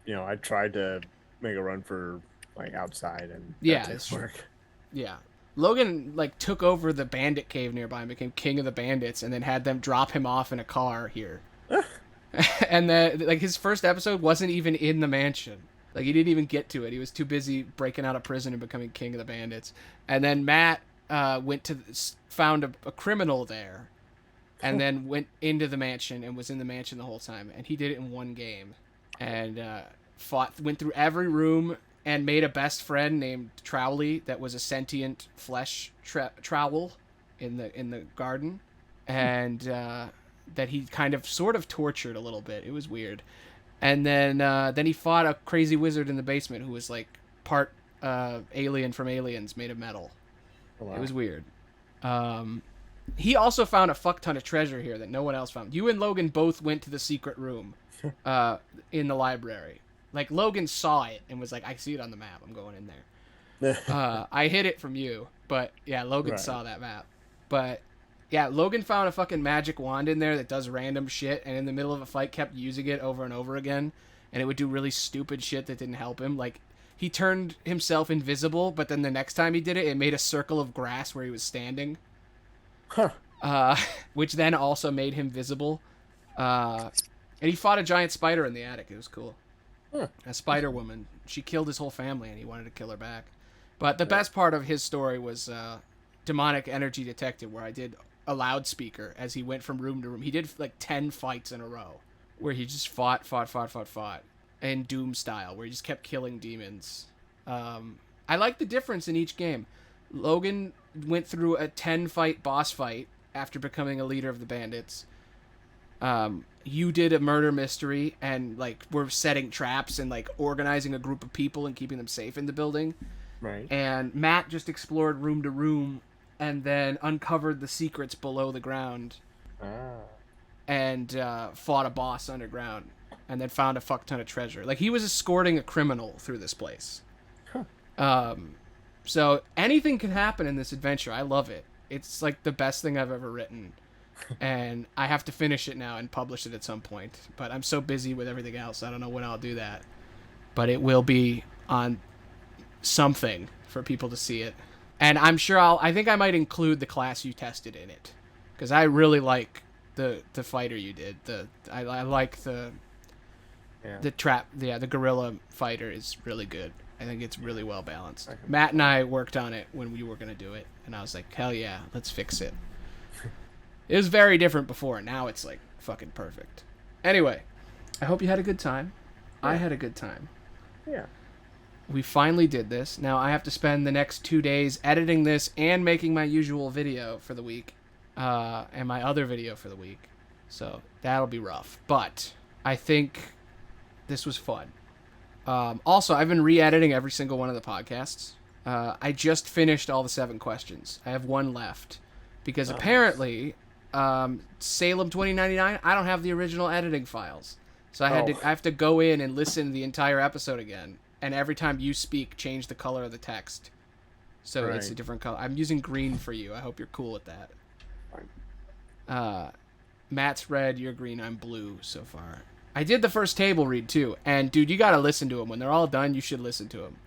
I tried to make a run for like outside, and yeah, that didn't work. Yeah, Logan like took over the bandit cave nearby and became king of the bandits, and then had them drop him off in a car here. And like his first episode wasn't even in the mansion. Like, he didn't even get to it. He was too busy breaking out of prison and becoming king of the bandits. And then Matt found a criminal there, and then went into the mansion and was in the mansion the whole time. And he did it in one game, and went through every room and made a best friend named Trowley that was a sentient flesh trowel in the garden, and that he kind of sort of tortured a little bit. It was weird. And then he fought a crazy wizard in the basement who was like part alien from Aliens made of metal. Oh, wow. It was weird. He also found a fuck ton of treasure here that no one else found. You and Logan both went to the secret room in the library. Like, Logan saw it and was like, I see it on the map. I'm going in there. I hid it from you. But, yeah, Logan saw that map. But... yeah, Logan found a fucking magic wand in there that does random shit, and in the middle of a fight kept using it over and over again, and it would do really stupid shit that didn't help him. Like, he turned himself invisible, but then the next time he did it, it made a circle of grass where he was standing. Huh. Which then also made him visible. And he fought a giant spider in the attic. It was cool. Huh. A spider woman. She killed his whole family, and he wanted to kill her back. But the best part of his story was demonic energy detected, where I did a loudspeaker as he went from room to room. He did like 10 fights in a row where he just fought in Doom style, where he just kept killing demons. I like the difference in each game. Logan went through a 10 fight boss fight after becoming a leader of the bandits. You did a murder mystery and like were setting traps and like organizing a group of people and keeping them safe in the building. Right. And Matt just explored room to room and then uncovered the secrets below the ground, and fought a boss underground, and then found a fuck ton of treasure. Like, he was escorting a criminal through this place. Huh. So anything can happen in this adventure. I love it. It's like the best thing I've ever written, and I have to finish it now and publish it at some point. But I'm so busy with everything else, I don't know when I'll do that. But it will be on something for people to see it. And I'm sure I think I might include the class you tested in it, because I really like the fighter you did. I like the gorilla fighter is really good. I think it's really well balanced. Matt and I worked on it when we were gonna do it, and I was like, hell yeah, let's fix it. It was very different before. Now it's like fucking perfect. Anyway, I hope you had a good time. Yeah. I had a good time. Yeah. We finally did this. Now I have to spend the next 2 days editing this and making my usual video for the week, and my other video for the week. So that'll be rough. But I think this was fun. Also, I've been re-editing every single one of the podcasts. I just finished all the 7 questions. I have 1 left. Because apparently, Salem 2099, I don't have the original editing files. So I have to go in and listen to the entire episode again. And every time you speak, change the color of the text. So it's a different color. I'm using green for you. I hope you're cool with that. Fine. Matt's red, you're green, I'm blue so far. I did the first table read too. And dude, you gotta listen to them. When they're all done, you should listen to them.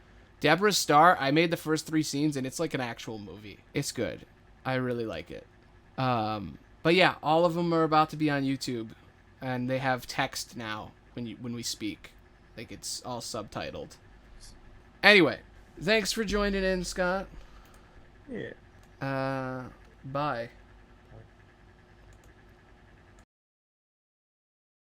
Deborah's Star, I made the first 3 scenes and it's like an actual movie. It's good. I really like it. But yeah, all of them are about to be on YouTube and they have text now when we speak. Like, it's all subtitled. Anyway, thanks for joining in, Scott. Yeah. Bye.